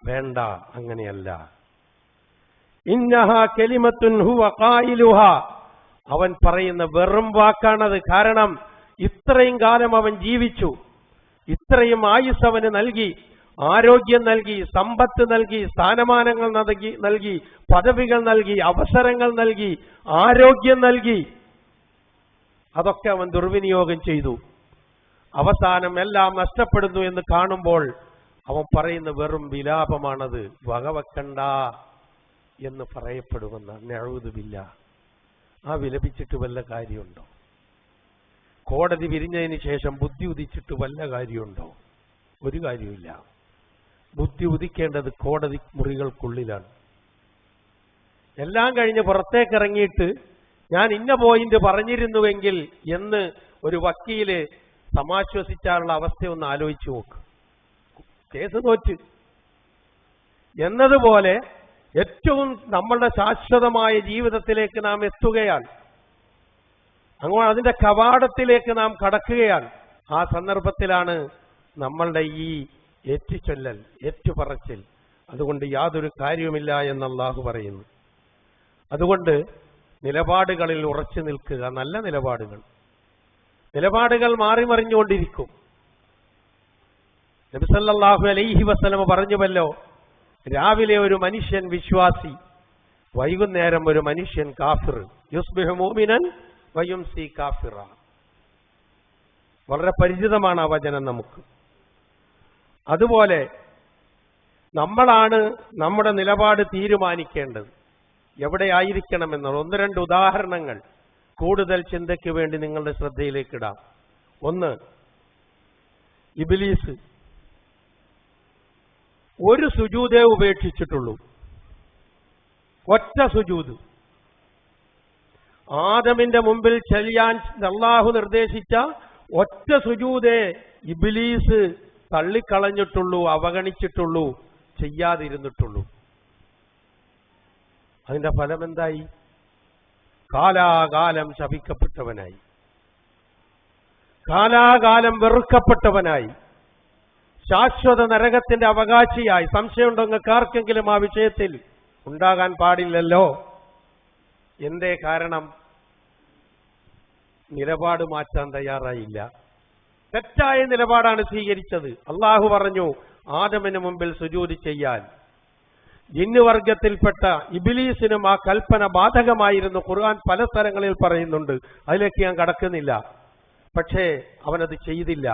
വേണ്ട, അങ്ങനെയല്ല. ഇന്നഹാ കലിമത്തുൻ ഹുവ ഖായിലുഹാ, അവൻ പറയുന്ന വെറും വാക്കാണത്. കാരണം ഇത്രയും കാലം അവൻ ജീവിച്ചു, ഇത്രയും ആയുസ് അവന് നൽകി, ആരോഗ്യം നൽകി, സമ്പത്ത് നൽകി, സ്ഥാനമാനങ്ങൾ നൽകി, പദവികൾ നൽകി, അവസരങ്ങൾ നൽകി, ആരോഗ്യം നൽകി, അതൊക്കെ അവൻ ദുർവിനിയോഗം ചെയ്തു. അവസാനം എല്ലാം നഷ്ടപ്പെടുന്നു എന്ന് കാണുമ്പോൾ അവൻ പറയുന്ന വെറും വിലാപമാണത്, വകവെക്കണ്ട എന്ന് പറയപ്പെടുമെന്ന്. നഊദു ബില്ലാഹ്. ആ വിലപിച്ചിട്ട് വല്ല കാര്യമുണ്ടോ? കോടതി വിരിഞ്ഞതിന് ശേഷം ബുദ്ധി ഉദിച്ചിട്ട് വല്ല കാര്യമുണ്ടോ? ഒരു കാര്യമില്ല. ബുദ്ധി ഉദിക്കേണ്ടത് കോടതി മുറികൾക്കുള്ളിലാണ്. എല്ലാം കഴിഞ്ഞ് പുറത്തേക്കിറങ്ങിയിട്ട് ഞാൻ ഇന്ന പോയിന്റ് പറഞ്ഞിരുന്നുവെങ്കിൽ എന്ന് ഒരു വക്കീല് സമാശ്വസിച്ചാലുള്ള അവസ്ഥയൊന്ന് ആലോചിച്ചു നോക്ക്. കേസ് തോറ്റ് എന്നതുപോലെ ഏറ്റവും നമ്മളുടെ ശാശ്വതമായ ജീവിതത്തിലേക്ക് നാം എത്തുകയാണ്. അങ്ങനെ അതിന്റെ കവാടത്തിലേക്ക് നാം കടക്കുകയാണ്. ആ സന്ദർഭത്തിലാണ് നമ്മളുടെ ഈ ഏറ്റുചൊല്ലൽ, ഏറ്റുപറച്ചിൽ. അതുകൊണ്ട് യാതൊരു കാര്യവുമില്ല എന്ന് അല്ലാഹു പറയുന്നു. അതുകൊണ്ട് നിലപാടുകളിൽ ഉറച്ചു നിൽക്കുക, നല്ല നിലപാടുകൾ. നിലപാടുകൾ മാറി മറിഞ്ഞുകൊണ്ടിരിക്കും. നബി സല്ലല്ലാഹു അലൈഹി വസല്ലം പറഞ്ഞുവല്ലോ, രാവിലെ ഒരു മനുഷ്യൻ വിശ്വാസി, വൈകുന്നേരം ഒരു മനുഷ്യൻ കാഫിർ. യുസ്ബിഹു മുഅ്മിനൻ വയുംസി കാഫിറ. വളരെ പരിചിതമാണ് ആ വചനം നമുക്ക്. അതുപോലെ നമ്മളാണ് നമ്മുടെ നിലപാട് തീരുമാനിക്കേണ്ടത്, എവിടെയായിരിക്കണമെന്നുള്ള ഒന്ന് രണ്ട് ഉദാഹരണങ്ങൾ കൂടുതൽ ചിന്തയ്ക്ക് വേണ്ടി നിങ്ങളുടെ ശ്രദ്ധയിലേക്ക് ഇടാം. ഒന്ന്, ഇബ്ലീസ് ഒരു സുജൂദേ ഉപേക്ഷിച്ചിട്ടുള്ളൂ, ഒറ്റ സുജൂദ്. ആദമിന്റെ മുമ്പിൽ ചെയ്യാൻ അല്ലാഹു നിർദ്ദേശിച്ച ഒറ്റ സുജൂദേ ഇബ്ലീസ് തള്ളിക്കളഞ്ഞിട്ടുള്ളൂ, അവഗണിച്ചിട്ടുള്ളൂ, ചെയ്യാതിരുന്നിട്ടുള്ളൂ. അതിന്റെ ഫലം എന്തായി? കാലാകാലം ശപിക്കപ്പെട്ടവനായി, കാലാകാലം വെറുക്കപ്പെട്ടവനായി, ശാശ്വത നരകത്തിന്റെ അവകാശിയായി. സംശയമുണ്ടോ നിങ്ങൾക്ക് ആർക്കെങ്കിലും ആ വിഷയത്തിൽ? ഉണ്ടാകാൻ പാടില്ലല്ലോ. എന്തേ കാരണം? നിലപാട് മാറ്റാൻ തയ്യാറായില്ല, തെറ്റായ നിലപാടാണ് സ്വീകരിച്ചത്. അള്ളാഹു പറഞ്ഞു ആദമിന് മുമ്പിൽ സുജൂദ് ചെയ്യാൻ. ജിന്നുവർഗത്തിൽപ്പെട്ട ഇബ്ലീസിനും ആ കൽപ്പന ബാധകമായിരുന്നു. ഖുർആൻ പല സ്ഥലങ്ങളിൽ പറയുന്നുണ്ട്, അതിലേക്ക് ഞാൻ കടക്കുന്നില്ല. പക്ഷേ അവനത് ചെയ്തില്ല.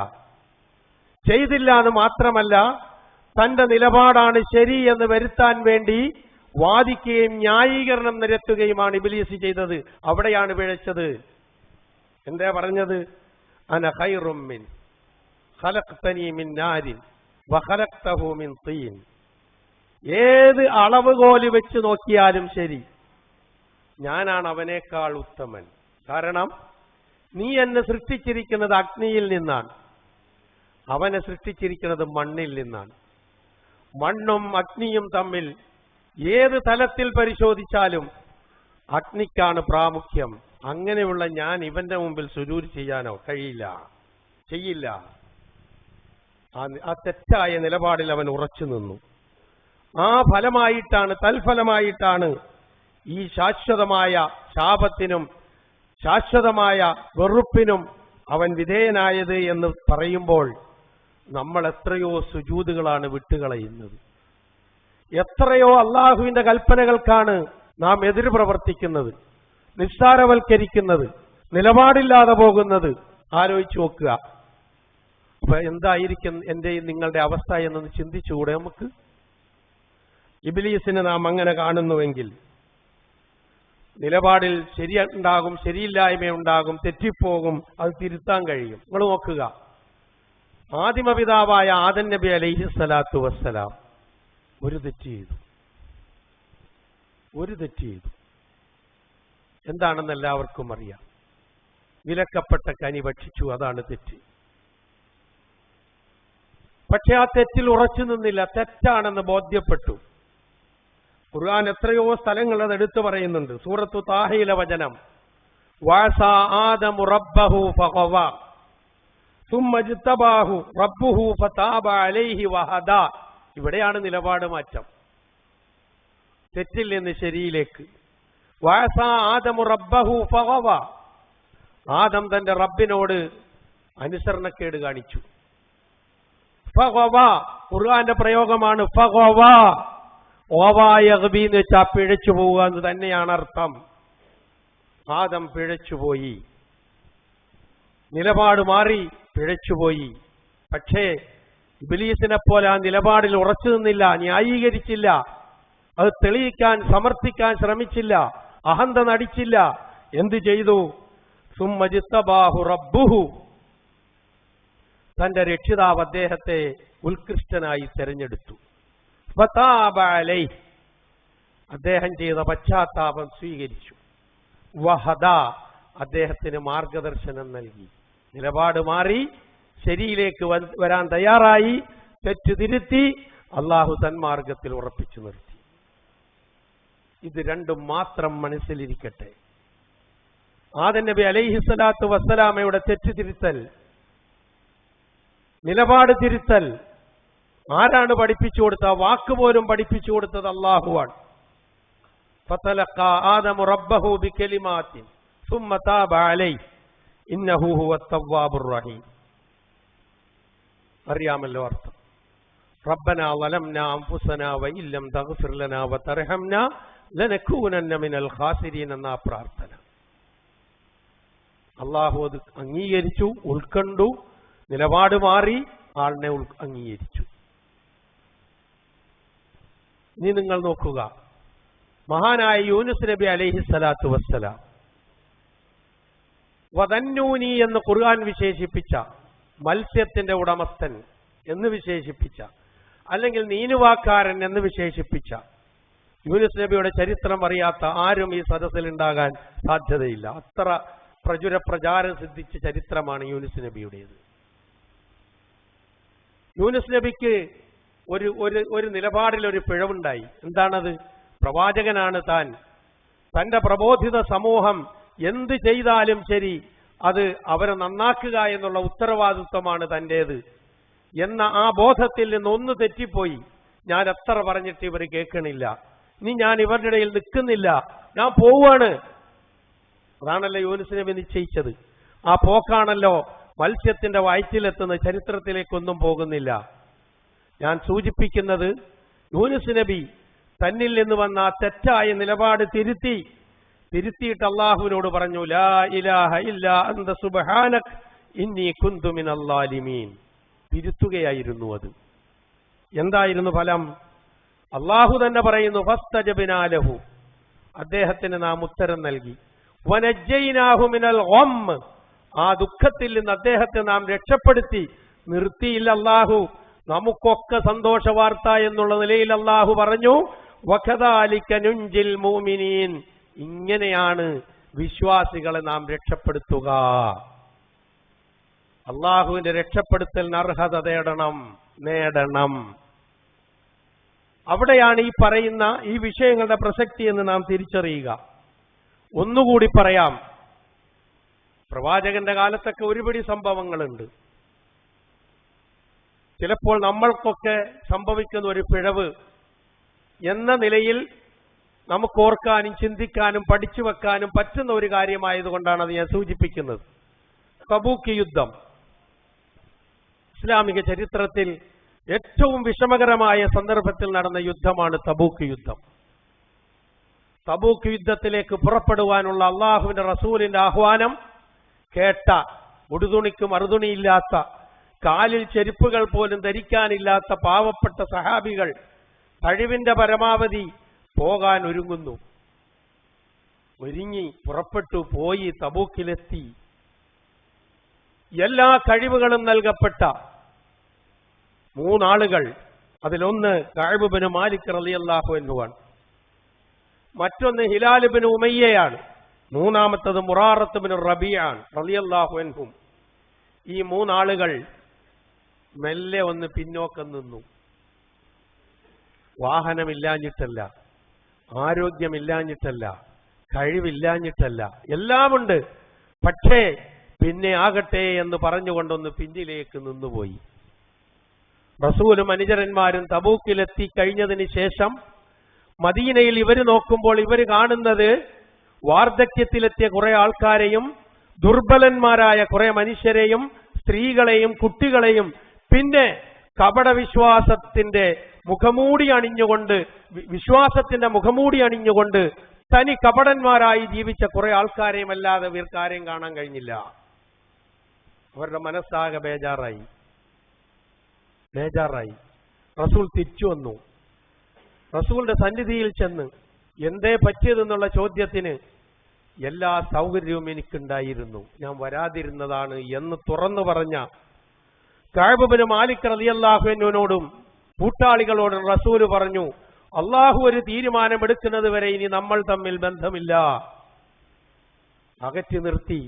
ചെയ്തില്ല എന്ന് മാത്രമല്ല, തന്റെ നിലപാടാണ് ശരി എന്ന് വരുത്താൻ വേണ്ടി വാദിക്കുകയും ന്യായീകരണം നിരത്തുകയുമാണ് ഇബ്ലീസ് ചെയ്തത്. അവിടെയാണ് പിഴച്ചത്. എന്താ പറഞ്ഞത്? അന ഖൈറും മിൻ ഖലഖ്തനി മിൻ നാരിൻ വഖലഖ്തഹു മിൻ തീൻ. ഏത് അളവുകോല് വെച്ച് നോക്കിയാലും ശരി, ഞാനാണ് അവനേക്കാൾ ഉത്തമൻ. കാരണം നീ എന്നെ സൃഷ്ടിച്ചിരിക്കുന്നത് അഗ്നിയിൽ നിന്നാണ്, അവനെ സൃഷ്ടിച്ചിരിക്കുന്നത് മണ്ണിൽ നിന്നാണ്. മണ്ണും അഗ്നിയും തമ്മിൽ ഏത് തലത്തിൽ പരിശോധിച്ചാലും അഗ്നിക്കാണ് പ്രാമുഖ്യം. അങ്ങനെയുള്ള ഞാൻ ഇവന്റെ മുമ്പിൽ സുജൂദ് ചെയ്യാനോ കഴിയില്ല, ചെയ്യില്ല. ആ തെറ്റായ നിലപാടിൽ അവൻ ഉറച്ചു നിന്നു. ആ ഫലമായിട്ടാണ്, തൽഫലമായിട്ടാണ് ഈ ശാശ്വതമായ ശാപത്തിനും ശാശ്വതമായ വെറുപ്പിനും അവൻ വിധേയനായത് എന്ന് പറയുമ്പോൾ നമ്മൾ എത്രയോ സുജൂദുകളാണ് വിട്ടുകളയുന്നത്. എത്രയോ അള്ളാഹുവിന്റെ കൽപ്പനകൾക്കാണ് നാം എതിര് പ്രവർത്തിക്കുന്നത്, നിസ്സാരവൽക്കരിക്കുന്നത്, നിലപാടില്ലാതെ പോകുന്നത്. ആലോചിച്ച് നോക്കുക. അപ്പൊ എന്തായിരിക്കും എന്റെയും നിങ്ങളുടെ അവസ്ഥ എന്നൊന്ന് ചിന്തിച്ചുകൂടെ നമുക്ക്? ഇബ്ലീസിനെ നാം അങ്ങനെ കാണുന്നുവെങ്കിൽ നിലപാടിൽ ശരിയുണ്ടാകും, ശരിയില്ലായ്മയുണ്ടാകും, തെറ്റിപ്പോകും, അത് തിരുത്താൻ കഴിയും. നിങ്ങൾ നോക്കുക, ആദിമപിതാവായ ആദം നബി അലൈഹിസ്സലാത്തു വസ്സലാം ഒരു തെറ്റ് ചെയ്തു. എന്താണെന്ന് എല്ലാവർക്കും അറിയാം. വിലക്കപ്പെട്ട കനി ഭക്ഷിച്ചു, അതാണ് തെറ്റ്. പക്ഷെ ആ തെറ്റിൽ ഉറച്ചു നിന്നില്ല, തെറ്റാണെന്ന് ബോധ്യപ്പെട്ടു. ഖുർആൻ എത്രയോ സ്ഥലങ്ങൾ അത് എടുത്തു പറയുന്നുണ്ട്. സൂറത്തു താഹയിലെ വചനം, വഅസാ ആദമു റബ്ബഹു ഫഗവാ സുമ്മ ജ്തബാഹു റബ്ബുഹു ഫതാബ അലൈഹി വഹദാ. ഇവിടെയാണ് നിലപാട് മാറ്റം, തെറ്റിൽ നിന്ന് ശരിയിലേക്ക്. വഅസാ ആദമു റബ്ബഹു ഫഗവാ, ആദം തന്റെ റബ്ബിനോട് അനുസരണക്കേട് കാണിച്ചു. ഫഗവാ ഖുർആന്റെ പ്രയോഗമാണ്. ഫഗവാ ഓവായഗ്ബി എന്ന് വെച്ചാൽ പിഴച്ചു പോവുക എന്ന് തന്നെയാണ് അർത്ഥം. ആദം പിഴച്ചുപോയി, നിലപാട് മാറി പിഴച്ചുപോയി. പക്ഷേ ഇബ്ലീസിനെ പോലെ ആ നിലപാടിൽ ഉറച്ചു നിന്നില്ല, ന്യായീകരിച്ചില്ല, അത് തെളിയിക്കാൻ സമർത്ഥിക്കാൻ ശ്രമിച്ചില്ല, അഹന്ത നടിച്ചില്ല. എന്തു ചെയ്തു? സുമ്മ ജ്തബാഹു റബ്ബുഹു, തന്റെ രക്ഷിതാവ് അദ്ദേഹത്തെ ഉത്കൃഷ്ടനായി തെരഞ്ഞെടുത്തു. ഫതാബ അലൈഹി, അദ്ദേഹം ചെയ്ത പശ്ചാത്താപം സ്വീകരിച്ചു. വഹദ, അദ്ദേഹത്തിന് മാർഗദർശനം നൽകി. നിലപാട് മാറി ശരിയിലേക്ക് വരാൻ തയ്യാറായി, തെറ്റ് തിരുത്തി അള്ളാഹു തന്മാർഗത്തിൽ ഉറപ്പിച്ചു നിർത്തി. ഇത് രണ്ടും മാത്രം മനസ്സിലിരിക്കട്ടെ. ആദം നബി അലൈഹിസ്സലാത്തു വസ്സലാമയുടെ തെറ്റ് തിരുത്തൽ, നിലപാട് തിരുത്തൽ ആരാണ് പഠിപ്പിച്ചു കൊടുത്ത? വാക്ക് പോലും പഠിപ്പിച്ചു കൊടുത്തത് അള്ളാഹുവാണ്. ഫതലഖാ ആദമു റബ്ബഹു ബികലിമാത്തിൻ സുമ്മ താബ അലൈഹി ഇന്നഹു ഹുവത് തവ്വാബുർ റഹീം. അറിയാമല്ലോ അർത്ഥം. റബ്ബനാ വലംനാ അൻഫുസനാ വഇല്ലം തഗ്ഫിർ ലനാ വതർഹംനാ ലനകൂനന്ന മിനൽ ഖാസിരീൻ എന്ന പ്രാർത്ഥന. അള്ളാഹു അത് അംഗീകരിച്ചു, ഉൾക്കൊണ്ടു, നിലപാട് മാറി ആളിനെ അംഗീകരിച്ചു. ഇനി നിങ്ങൾ നോക്കുക, മഹാനായ യൂനുസ് നബി അലൈഹിസ്സലാത്തു വസ്സലാം വദന്നൂനി എന്ന് ഖുർആൻ വിശേഷിപ്പിച്ച, മത്സ്യത്തിന്റെ ഉടമസ്ഥൻ എന്ന് വിശേഷിപ്പിച്ച, അല്ലെങ്കിൽ നീനുവാക്കാരൻ എന്ന് വിശേഷിപ്പിച്ച യൂനുസ് നബിയുടെ ചരിത്രം അറിയാത്ത ആരും ഈ സദസ്സിൽ ഉണ്ടാകാൻ സാധ്യതയില്ല. അത്ര പ്രചാരം സിദ്ധിച്ച ചരിത്രമാണ് യൂനുസ് നബിയുടേത്. യൂനുസ് നബിക്ക് ഒരു നിലപാടിൽ ഒരു പിഴവുണ്ടായി. എന്താണത്? പ്രവാചകനാണ് താൻ, തന്റെ പ്രബോധിത സമൂഹം എന്ത് ചെയ്താലും ശരി അത് അവരെ നന്നാക്കുക എന്നുള്ള ഉത്തരവാദിത്വമാണ് തൻ്റേത് എന്ന ആ ബോധത്തിൽ നിന്ന് ഒന്ന് തെറ്റിപ്പോയി. ഞാൻ എത്ര പറഞ്ഞിട്ട് ഇവർ കേൾക്കണില്ല, ഇനി ഞാൻ ഇവരുടെ ഇടയിൽ നിൽക്കുന്നില്ല, ഞാൻ പോവാണ്. അതാണല്ലോ യൂനുസ് നബി നിശ്ചയിച്ചത്. ആ പോക്കാണല്ലോ മത്സ്യത്തിന്റെ വയറ്റിലെത്തുന്ന. ചരിത്രത്തിലേക്കൊന്നും പോകുന്നില്ല. ഞാൻ സൂചിപ്പിക്കുന്നത്, യൂനുസ് നബി തന്നിൽ നിന്ന് വന്ന ആ തെറ്റായ നിലപാട് തിരുത്തിയിട്ട് അള്ളാഹുവിനോട് പറഞ്ഞു, ലാ ഇലാഹ ഇല്ലാ അന്ത സുബ്ഹാനക് ഇന്നി കുന്തു മിനൽ ളാലിമീൻ. തിരുത്തുകയായിരുന്നു അത്. എന്തായിരുന്നു ഫലം? അള്ളാഹു തന്നെ പറയുന്നു, ഫസ്തജബ്നാ ലഹു, അദ്ദേഹത്തിന് നാം ഉത്തരം നൽകി. വനജ്ജൈനാഹു മിനൽ ഗം, ആ ദുഃഖത്തിൽ നിന്ന് അദ്ദേഹത്തെ നാം രക്ഷപ്പെടുത്തി. നിർത്തിയില്ല അള്ളാഹു, നമുക്കൊക്കെ സന്തോഷ വാർത്ത എന്നുള്ള നിലയിൽ അള്ളാഹു പറഞ്ഞു, വകദാലിക നുൻജിൽ മുഅ്മിനീൻ, ഇങ്ങനെയാണ് വിശ്വാസികളെ നാം രക്ഷപ്പെടുത്തുക. അള്ളാഹുവിന്റെ രക്ഷപ്പെടുത്തലിന് അർഹത നേടണം. അവിടെയാണ് ഈ പറയുന്ന ഈ വിഷയങ്ങളുടെ പ്രസക്തി എന്ന് നാം തിരിച്ചറിയുക. ഒന്നുകൂടി പറയാം, പ്രവാചകന്റെ കാലത്തൊക്കെ ഒരുപിടി സംഭവങ്ങളുണ്ട്. ചിലപ്പോൾ നമ്മൾക്കൊക്കെ സംഭവിക്കുന്ന ഒരു പിഴവ് എന്ന നിലയിൽ നമുക്ക് ഓർക്കാനും ചിന്തിക്കാനും പഠിച്ചു വെക്കാനും പറ്റുന്ന ഒരു കാര്യമായതുകൊണ്ടാണ് അത് ഞാൻ സൂചിപ്പിക്കുന്നത്. തബൂക്ക് യുദ്ധം ഇസ്ലാമിക ചരിത്രത്തിൽ ഏറ്റവും വിഷമകരമായ സന്ദർഭത്തിൽ നടന്ന യുദ്ധമാണ് തബൂക്ക് യുദ്ധം. തബൂക്ക് യുദ്ധത്തിലേക്ക് പുറപ്പെടുവാനുള്ള അള്ളാഹുവിന്റെ റസൂലിന്റെ ആഹ്വാനം കേട്ട, ഉടുതുണിക്കും അറുതുണിയില്ലാത്ത, കാലിൽ ചെരുപ്പുകൾ പോലും ധരിക്കാനില്ലാത്ത പാവപ്പെട്ട സഹാബികൾ കഴിവിന്റെ പരമാവധി പോകാൻ ഒരുങ്ങുന്നു. ഒരുങ്ങി പുറപ്പെട്ടു, പോയി, തബൂക്കിലെത്തി. എല്ലാ കഴിവുകളും നൽകപ്പെട്ട, മൂന്നാളുകൾ. അതിലൊന്ന് കഅബ് ഇബ്നു മാലിക് റളിയല്ലാഹു അൻഹുവാണ്, മറ്റൊന്ന് ഹിലാൽ ഇബ്നു ഉമയ്യയാണ്, മൂന്നാമത്തത് മുറാറത്ത് ഇബ്നു റബീഅയാണ് റളിയല്ലാഹു അൻഹും. ഈ മൂന്നാളുകൾ മെല്ലെ ഒന്ന് പിന്നോക്കം നിന്നു. വാഹനമില്ലാഞ്ഞിട്ടല്ല, ആരോഗ്യമില്ലാഞ്ഞിട്ടല്ല, കഴിവില്ലാഞ്ഞിട്ടല്ല, എല്ലാമുണ്ട്. പക്ഷേ പിന്നെ ആകട്ടെ എന്ന് പറഞ്ഞുകൊണ്ടൊന്ന് പിന്നിലേക്ക് നിന്നുപോയി. റസൂലും അനുചരന്മാരും തബൂക്കിലെത്തി കഴിഞ്ഞതിന് ശേഷം മദീനയിൽ ഇവർ നോക്കുമ്പോൾ ഇവർ കാണുന്നത് വാർദ്ധക്യത്തിലെത്തിയ കുറെ ആൾക്കാരെയും ദുർബലന്മാരായ കുറെ മനുഷ്യരെയും സ്ത്രീകളെയും കുട്ടികളെയും പിന്നെ കപടവിശ്വാസത്തിന്റെ മുഖമൂടി അണിഞ്ഞുകൊണ്ട് വിശ്വാസത്തിന്റെ മുഖമൂടി അണിഞ്ഞുകൊണ്ട് തനി കപടന്മാരായി ജീവിച്ച കുറെ ആൾക്കാരെയും അല്ലാതെ ഇവർക്കാരെയും കാണാൻ കഴിഞ്ഞില്ല. അവരുടെ മനസ്സാകെ ബേജാറായി. റസൂൽ തിരിച്ചു വന്നു. റസൂലിന്റെ സന്നിധിയിൽ ചെന്ന് എന്തേ പറ്റിയതെന്നുള്ള ചോദ്യത്തിന് എല്ലാ സൗകര്യവും എനിക്കുണ്ടായിരുന്നു, ഞാൻ വരാതിരുന്നതാണ് എന്ന് തുറന്നു പറഞ്ഞ കഅബ് ഇബ്നു മാലിക് റളിയല്ലാഹു അൻഹുവിനോടും കൂട്ടാളികളോടും റസൂൽ പറഞ്ഞു, അള്ളാഹു ഒരു തീരുമാനമെടുക്കുന്നത് വരെ ഇനി നമ്മൾ തമ്മിൽ ബന്ധമില്ല. അകറ്റി നിർത്തി.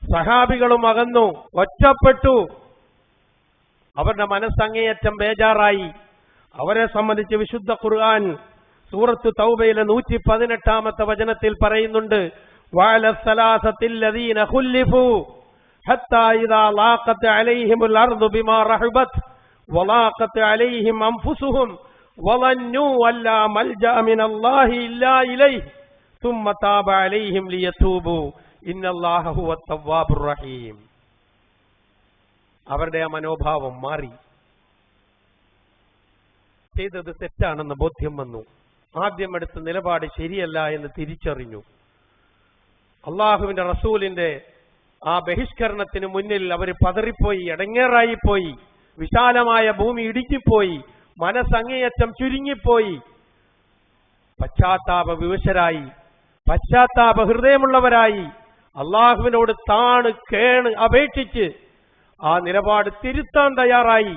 സഹാബികളും അകന്നു, ഒറ്റപ്പെട്ടു. അവരുടെ മനസ്സങ്ങേയറ്റം ബേജാറായി. അവരെ സംബന്ധിച്ച് വിശുദ്ധ ഖുർആൻ സൂറത്ത് തൗബയിലെ 118 വചനത്തിൽ പറയുന്നുണ്ട്, വഅല സലാസത്തിൽ ലദീന ഖുല്ലിഫു ഹത്താ ഇദാ ലാഖത് അലൈഹിമുൽ അർദു ബിമാ റഹബത് വലാഖത് അലൈഹിം അൻഫുസുഹും വളന്നു അല്ലാ മൽജഅ മിനല്ലാഹി ഇല്ലാ ഇലൈഹി ثم تاب عليهم ليتوبوا إن الله هو التواب الرحيم. അവരുടെ ആ മനോഭാവം മാറി. ചെയ്തത് തെറ്റാണെന്ന് ബോധ്യം വന്നു. ആദ്യം എടുത്ത നിലപാട് ശരിയല്ല എന്ന് തിരിച്ചറിഞ്ഞു. അള്ളാഹുവിന്റെ റസൂലിന്റെ ആ ബഹിഷ്കരണത്തിന് മുന്നിൽ അവർ പതറിപ്പോയി, ഇടങ്ങേറായിപ്പോയി. വിശാലമായ ഭൂമി ഇടുങ്ങിപ്പോയി, മനസ്സങ്ങേയറ്റം ചുരുങ്ങിപ്പോയി. പശ്ചാത്താപ വിവശരായി, പശ്ചാത്താപ ഹൃദയമുള്ളവരായി, അള്ളാഹുവിനോട് താണ് കേണ് അപേക്ഷിച്ച് ആ നിലപാട് തിരുത്താൻ തയ്യാറായി.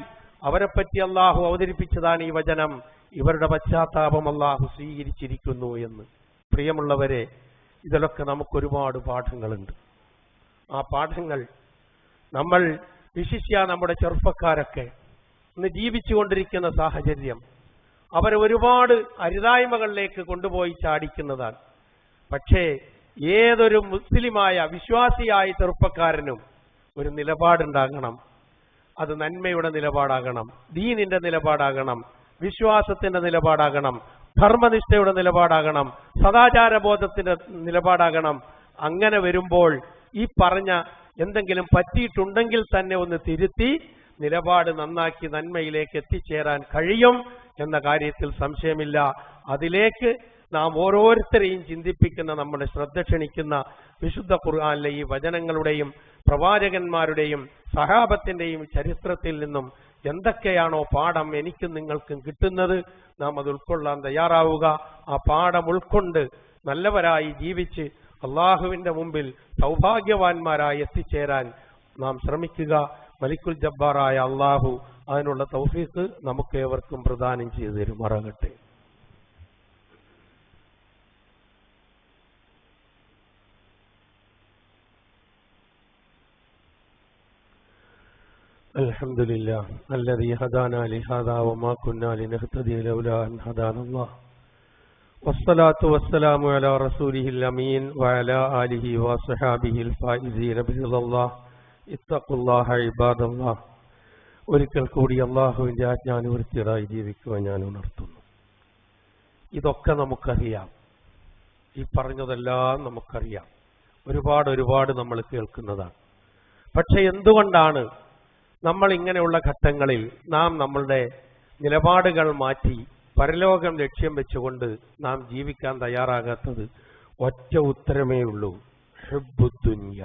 അവരെപ്പറ്റി അള്ളാഹു അവതരിപ്പിച്ചതാണ് ഈ വചനം. ഇവരുടെ പശ്ചാത്താപം അള്ളാഹു സ്വീകരിച്ചിരിക്കുന്നു എന്ന്. പ്രിയമുള്ളവരെ, ഇതിലൊക്കെ നമുക്കൊരുപാട് പാഠങ്ങളുണ്ട്. ആ പാഠങ്ങൾ നമ്മൾ വിശിഷ്യ നമ്മുടെ ചെറുപ്പക്കാരൊക്കെ ഇന്ന് ജീവിച്ചുകൊണ്ടിരിക്കുന്ന സാഹചര്യം അവരെ ഒരുപാട് അരുതായ്മകളിലേക്ക് കൊണ്ടുപോയി ചാടിക്കുന്നതാണ്. പക്ഷേ ഏതൊരു മുസ്ലിമായ വിശ്വാസിയായ ചെറുപ്പക്കാരനും ഒരു നിലപാടുണ്ടാകണം. അത് നന്മയുടെ നിലപാടാകണം, ദീനിന്റെ നിലപാടാകണം, വിശ്വാസത്തിന്റെ നിലപാടാകണം, ധർമ്മനിഷ്ഠയുടെ നിലപാടാകണം, സദാചാരബോധത്തിന്റെ നിലപാടാകണം. അങ്ങനെ വരുമ്പോൾ ഈ പറഞ്ഞ എന്തെങ്കിലും പറ്റിയിട്ടുണ്ടെങ്കിൽ തന്നെ ഒന്ന് തിരുത്തി നിലപാട് നന്നാക്കി നന്മയിലേക്ക് എത്തിച്ചേരാൻ കഴിയും എന്ന കാര്യത്തിൽ സംശയമില്ല. അതിലേക്ക് നാം ഓരോരുത്തരെയും ചിന്തിപ്പിക്കുന്ന, നമ്മുടെ ശ്രദ്ധ ക്ഷണിക്കുന്ന വിശുദ്ധ ഖുർആനിലെ ഈ വചനങ്ങളുടെയും പ്രവാചകന്മാരുടെയും സഹാബത്തിന്റെയും ചരിത്രത്തിൽ നിന്നും എന്തൊക്കെയാണോ പാഠം എനിക്കും നിങ്ങൾക്കും കിട്ടുന്നത്, നാം അത് ഉൾക്കൊള്ളാൻ തയ്യാറാവുക. ആ പാഠം ഉൾക്കൊണ്ട് നല്ലവരായി ജീവിച്ച് അള്ളാഹുവിന്റെ മുമ്പിൽ സൗഭാഗ്യവാന്മാരായി എത്തിച്ചേരാൻ നാം ശ്രമിക്കുക. മലിക്കുൽ ജബ്ബാറായ അള്ളാഹു അതിനുള്ള തൗഫീഖ് നമുക്ക് ഏവർക്കും പ്രദാനം ചെയ്തു തരുമാറാകട്ടെ. الحمد لله الذي هدانا لهذا وما كنا لنهتدي لولا أن هدانا الله والصلاة والسلام على رسوله الأمين وعلى آله وصحابه الفائزين برضا الله اتقوا الله عباد الله. ഒരിക്കൽ കൂടി അള്ളാഹുവിന്റെ ആജ്ഞാനുവൃത്തിയായി ജീവിക്കുവാൻ ഞാൻ ഉണർത്തുന്നു. ഇതൊക്കെ നമുക്കറിയാം, ഈ പറഞ്ഞതെല്ലാം നമുക്കറിയാം, ഒരുപാട് നമ്മൾ കേൾക്കുന്നതാണ്. പക്ഷെ എന്തുകൊണ്ടാണ് നമ്മൾ ഇങ്ങനെയുള്ള ഘട്ടങ്ങളിൽ നാം നമ്മളുടെ നിലപാടുകൾ മാറ്റി പരലോകം ലക്ഷ്യം വെച്ചുകൊണ്ട് നാം ജീവിക്കാൻ തയ്യാറാകാത്തത്? ഒറ്റ ഉത്തരമേ ഉള്ളൂ, ഹുബ്ബുദ്ദുനിയ,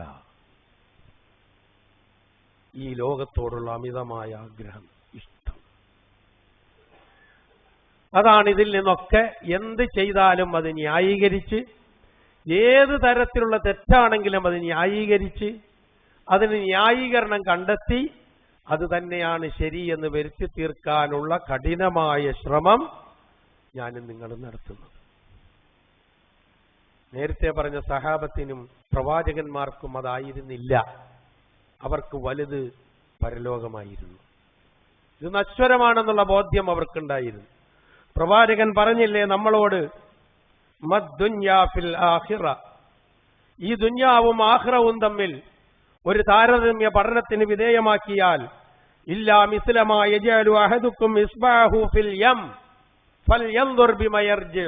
ഈ ലോകത്തോടുള്ള അമിതമായ ആഗ്രഹം, ഇഷ്ടം. അതാണ് ഇതിൽ നിന്നൊക്കെ എന്ത് ചെയ്താലും അത് ന്യായീകരിച്ച്, ഏത് തരത്തിലുള്ള തെറ്റാണെങ്കിലും അത് ന്യായീകരിച്ച്, അതിന് ന്യായീകരണം കണ്ടെത്തി അത് തന്നെയാണ് ശരി എന്ന് വരുത്തി തീർക്കാനുള്ള കഠിനമായ ശ്രമം ഞാനും നിങ്ങളും നടത്തുന്നത്. നേരത്തെ പറഞ്ഞ സഹാബത്തിനും പ്രവാചകന്മാർക്കും അതായിരുന്നില്ല. അവർക്ക് വലുത് പരലോകമായിരുന്നു. ഇത് നശ്വരമാണെന്നുള്ള ബോധ്യം അവർക്കുണ്ടായിരുന്നു. പ്രവാചകൻ പറഞ്ഞില്ലേ നമ്മളോട്, മദ്ദുന്യാ ഫിൽ ആഖിറ, ഈ ദുന്യാവും ആഖിറവും തമ്മിൽ ഒരു താരതമ്യ പഠനത്തിന് വിധേയമാക്കിയാൽ, ഇല്ലാ മിസ്ലമാ യജഅലു അഹദുക്കും ഇസ്ബഅഹു ഫിൽ യം ഫൽയൻദുർ ബിമാ യർജി,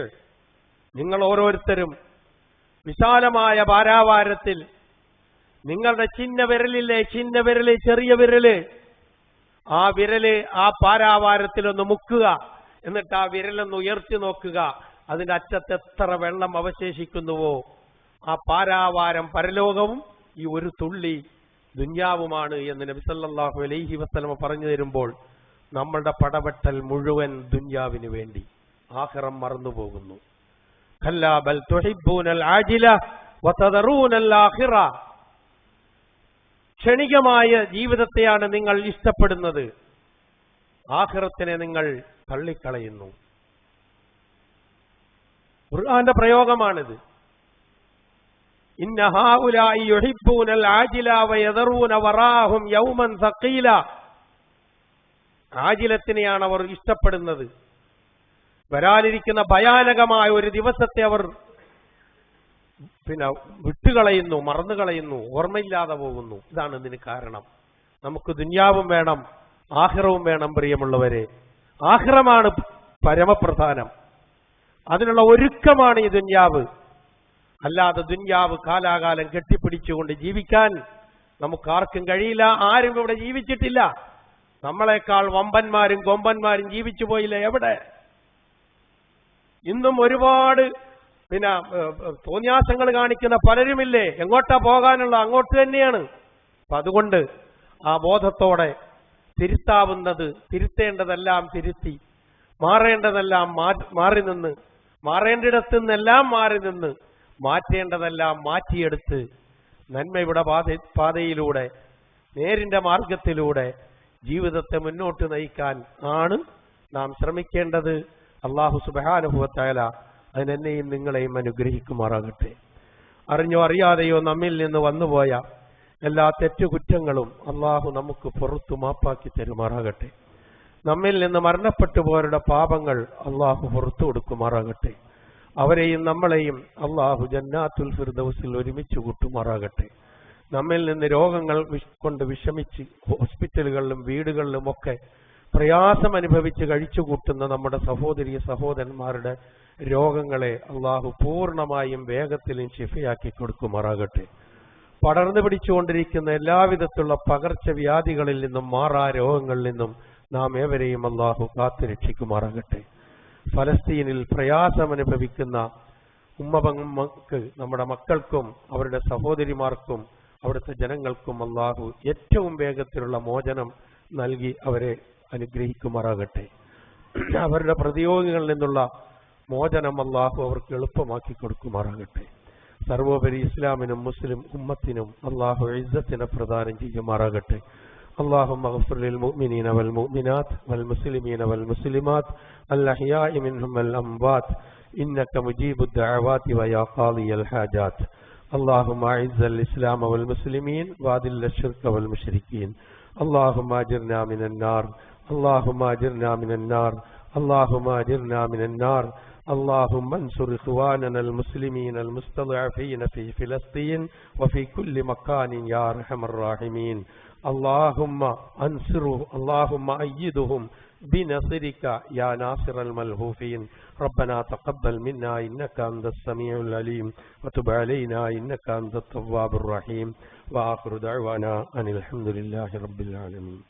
നിങ്ങൾ ഓരോരുത്തരും വിശാലമായ പാരാവാരത്തിൽ നിങ്ങളുടെ ചിന്ന വിരല്, ചെറിയ വിരല്, ആ വിരല് ആ പാരാവാരത്തിലൊന്ന് മുക്കുക. എന്നിട്ട് ആ വിരലൊന്ന് ഉയർത്തി നോക്കുക. അതിന്റെ അറ്റത്ത് എത്ര വെള്ളം അവശേഷിക്കുന്നുവോ ആ പാരാവാരം പരലോകവും ഈ ഒരു തുള്ളി ദുന്യാവുമാണ് എന്ന് നബി സല്ലല്ലാഹു അലൈഹി വസല്ലം പറഞ്ഞു തരുമ്പോൾ നമ്മളുടെ പടവെട്ടൽ മുഴുവൻ ദുന്യാവിന് വേണ്ടി, ആഖിറം മറന്നുപോകുന്നു. കല്ലാ ബൽ തുഹിബ്ബൂനൽ ആജില വതദറൂനൽ ആഖിറ, ക്ഷണികമായ ജീവിതത്തെയാണ് നിങ്ങൾ ഇഷ്ടപ്പെടുന്നത്, ആഖിറത്തിനെ നിങ്ങൾ തള്ളിക്കളയുന്നു. ഖുർആന്റെ പ്രയോഗമാണിത്. ഇന്ന ഹൗലാഇ യുഹിബ്ബൂനൽ ആജില വയദറൂന വറാഹും യൗമൻ സഖീല, ആജിലത്തിനെയാണ് അവർ ഇഷ്ടപ്പെടുന്നത്. വരാനിരിക്കുന്ന ഭയാനകമായ ഒരു ദിവസത്തെ അവർ വിട്ടുകളയുന്നു, മറന്നുകളയുന്നു, ഓർമ്മയില്ലാതെ പോകുന്നു. ഇതാണ് ഇതിന് കാരണം. നമുക്ക് ദുന്യാവും വേണം, ആഖിറവും വേണം. പ്രിയമുള്ളവരെ, ആഖിറമാണ് പരമപ്രധാനം. അതിനുള്ള ഒരുക്കമാണ് ഈ ദുന്യാവ്. അല്ലാതെ ദുന്യാവ് കാലാകാലം കെട്ടിപ്പിടിച്ചുകൊണ്ട് ജീവിക്കാൻ നമുക്കാർക്കും കഴിയില്ല. ആരും ഇവിടെ ജീവിച്ചിട്ടില്ല. നമ്മളെക്കാൾ വമ്പന്മാരും കൊമ്പന്മാരും ജീവിച്ചു പോയില്ല. എവിടെ? ഇന്നും ഒരുപാട് തോന്നിയാസങ്ങൾ കാണിക്കുന്ന പലരുമില്ലേ? എങ്ങോട്ടാ പോകാനുള്ള? അങ്ങോട്ട് തന്നെയാണ്. അപ്പൊ അതുകൊണ്ട് ആ ബോധത്തോടെ തിരുത്താവുന്നത് തിരുത്തേണ്ടതെല്ലാം തിരുത്തി, മാറേണ്ടതെല്ലാം മാറി നിന്ന്, മാറേണ്ടിടത്തു നിന്നെല്ലാം മാറി നിന്ന്, മാറ്റേണ്ടതെല്ലാം മാറ്റിയെടുത്ത് നന്മയുടെ പാതയിലൂടെ, നേരിന്റെ മാർഗത്തിലൂടെ ജീവിതത്തെ മുന്നോട്ട് നയിക്കാൻ ആണ് നാം ശ്രമിക്കേണ്ടത്. അല്ലാഹു സുബ്ഹാനഹു വ തആല അതിനെന്നെയും നിങ്ങളെയും അനുഗ്രഹിക്കുമാറാകട്ടെ. അറിഞ്ഞോ അറിയാതെയോ നമ്മിൽ നിന്ന് വന്നുപോയ എല്ലാ തെറ്റുകുറ്റങ്ങളും അല്ലാഹു നമുക്ക് പുറത്തു മാപ്പാക്കി തരുമാറാകട്ടെ. നമ്മിൽ നിന്ന് മരണപ്പെട്ടു പോയവരുടെ പാപങ്ങൾ അല്ലാഹു പുറത്തു കൊടുക്കുമാറാകട്ടെ. അവരെയും നമ്മളെയും അല്ലാഹു ജന്നാത്തുൽ ഫിർദൗസിൽ ഒരുമിച്ച് കൂട്ടുമാറാകട്ടെ. നമ്മിൽ നിന്ന് രോഗങ്ങൾ കൊണ്ട് വിഷമിച്ച് ഹോസ്പിറ്റലുകളിലും വീടുകളിലുമൊക്കെ പ്രയാസം അനുഭവിച്ച് കഴിച്ചുകൂട്ടുന്ന നമ്മുടെ സഹോദരി സഹോദരന്മാരുടെ രോഗങ്ങളെ അല്ലാഹു പൂർണ്ണമായും വേഗത്തിലും ശിഫയാക്കി കൊടുക്കുമാറാകട്ടെ. പടർന്നു പിടിച്ചുകൊണ്ടിരിക്കുന്ന എല്ലാവിധത്തിലുള്ള പകർച്ചവ്യാധികളിൽ നിന്നും മാറാ രോഗങ്ങളിൽ നിന്നും നാം ഏവരെയും അല്ലാഹു കാത്തുരക്ഷിക്കുമാറാകട്ടെ. ഫലസ്തീനിൽ പ്രയാസമനുഭവിക്കുന്ന ഉമ്മപങ്ങൾക്ക്, നമ്മുടെ മക്കൾക്കും അവരുടെ സഹോദരിമാർക്കും അവിടുത്തെ ജനങ്ങൾക്കും അല്ലാഹു ഏറ്റവും വേഗത്തിലുള്ള മോചനം നൽകി അവരെ അനുഗ്രഹിക്കുമാറാകട്ടെ. അവരുടെ പ്രതിയോഗികളിൽ നിന്നുള്ള മോചനം അല്ലാഹു അവർക്ക് എളുപ്പമാക്കി കൊടുക്കുമാറാകട്ടെ. സർവോപരി ഇസ്ലാമിനും മുസ്ലിം ഉമ്മത്തിനും അല്ലാഹു ഇസ്സത്തിനെ പ്രദാനം ചെയ്യുമാറാകട്ടെ. اللهم اغفر للمؤمنين والمؤمنات والمسلمين والمسلمات الأحياء منهم والأموات إنك مجيب الدعوات ويا قاضي الحاجات. اللهم أعز الإسلام والمسلمين وأذل الشرك والمشركين. اللهم أجرنا من النار، اللهم أجرنا من النار، اللهم أجرنا من النار. اللهم انصر إخواننا المسلمين المستضعفين في فلسطين وفي كل مكان يا أرحم الراحمين. اللهم انصره، اللهم أيدهم بنصرك يا ناصر الملهوفين. ربنا تقبل منا إنك أنت السميع العليم وتب علينا إنك أنت التواب الرحيم. وآخر دعوانا أن الحمد لله رب العالمين.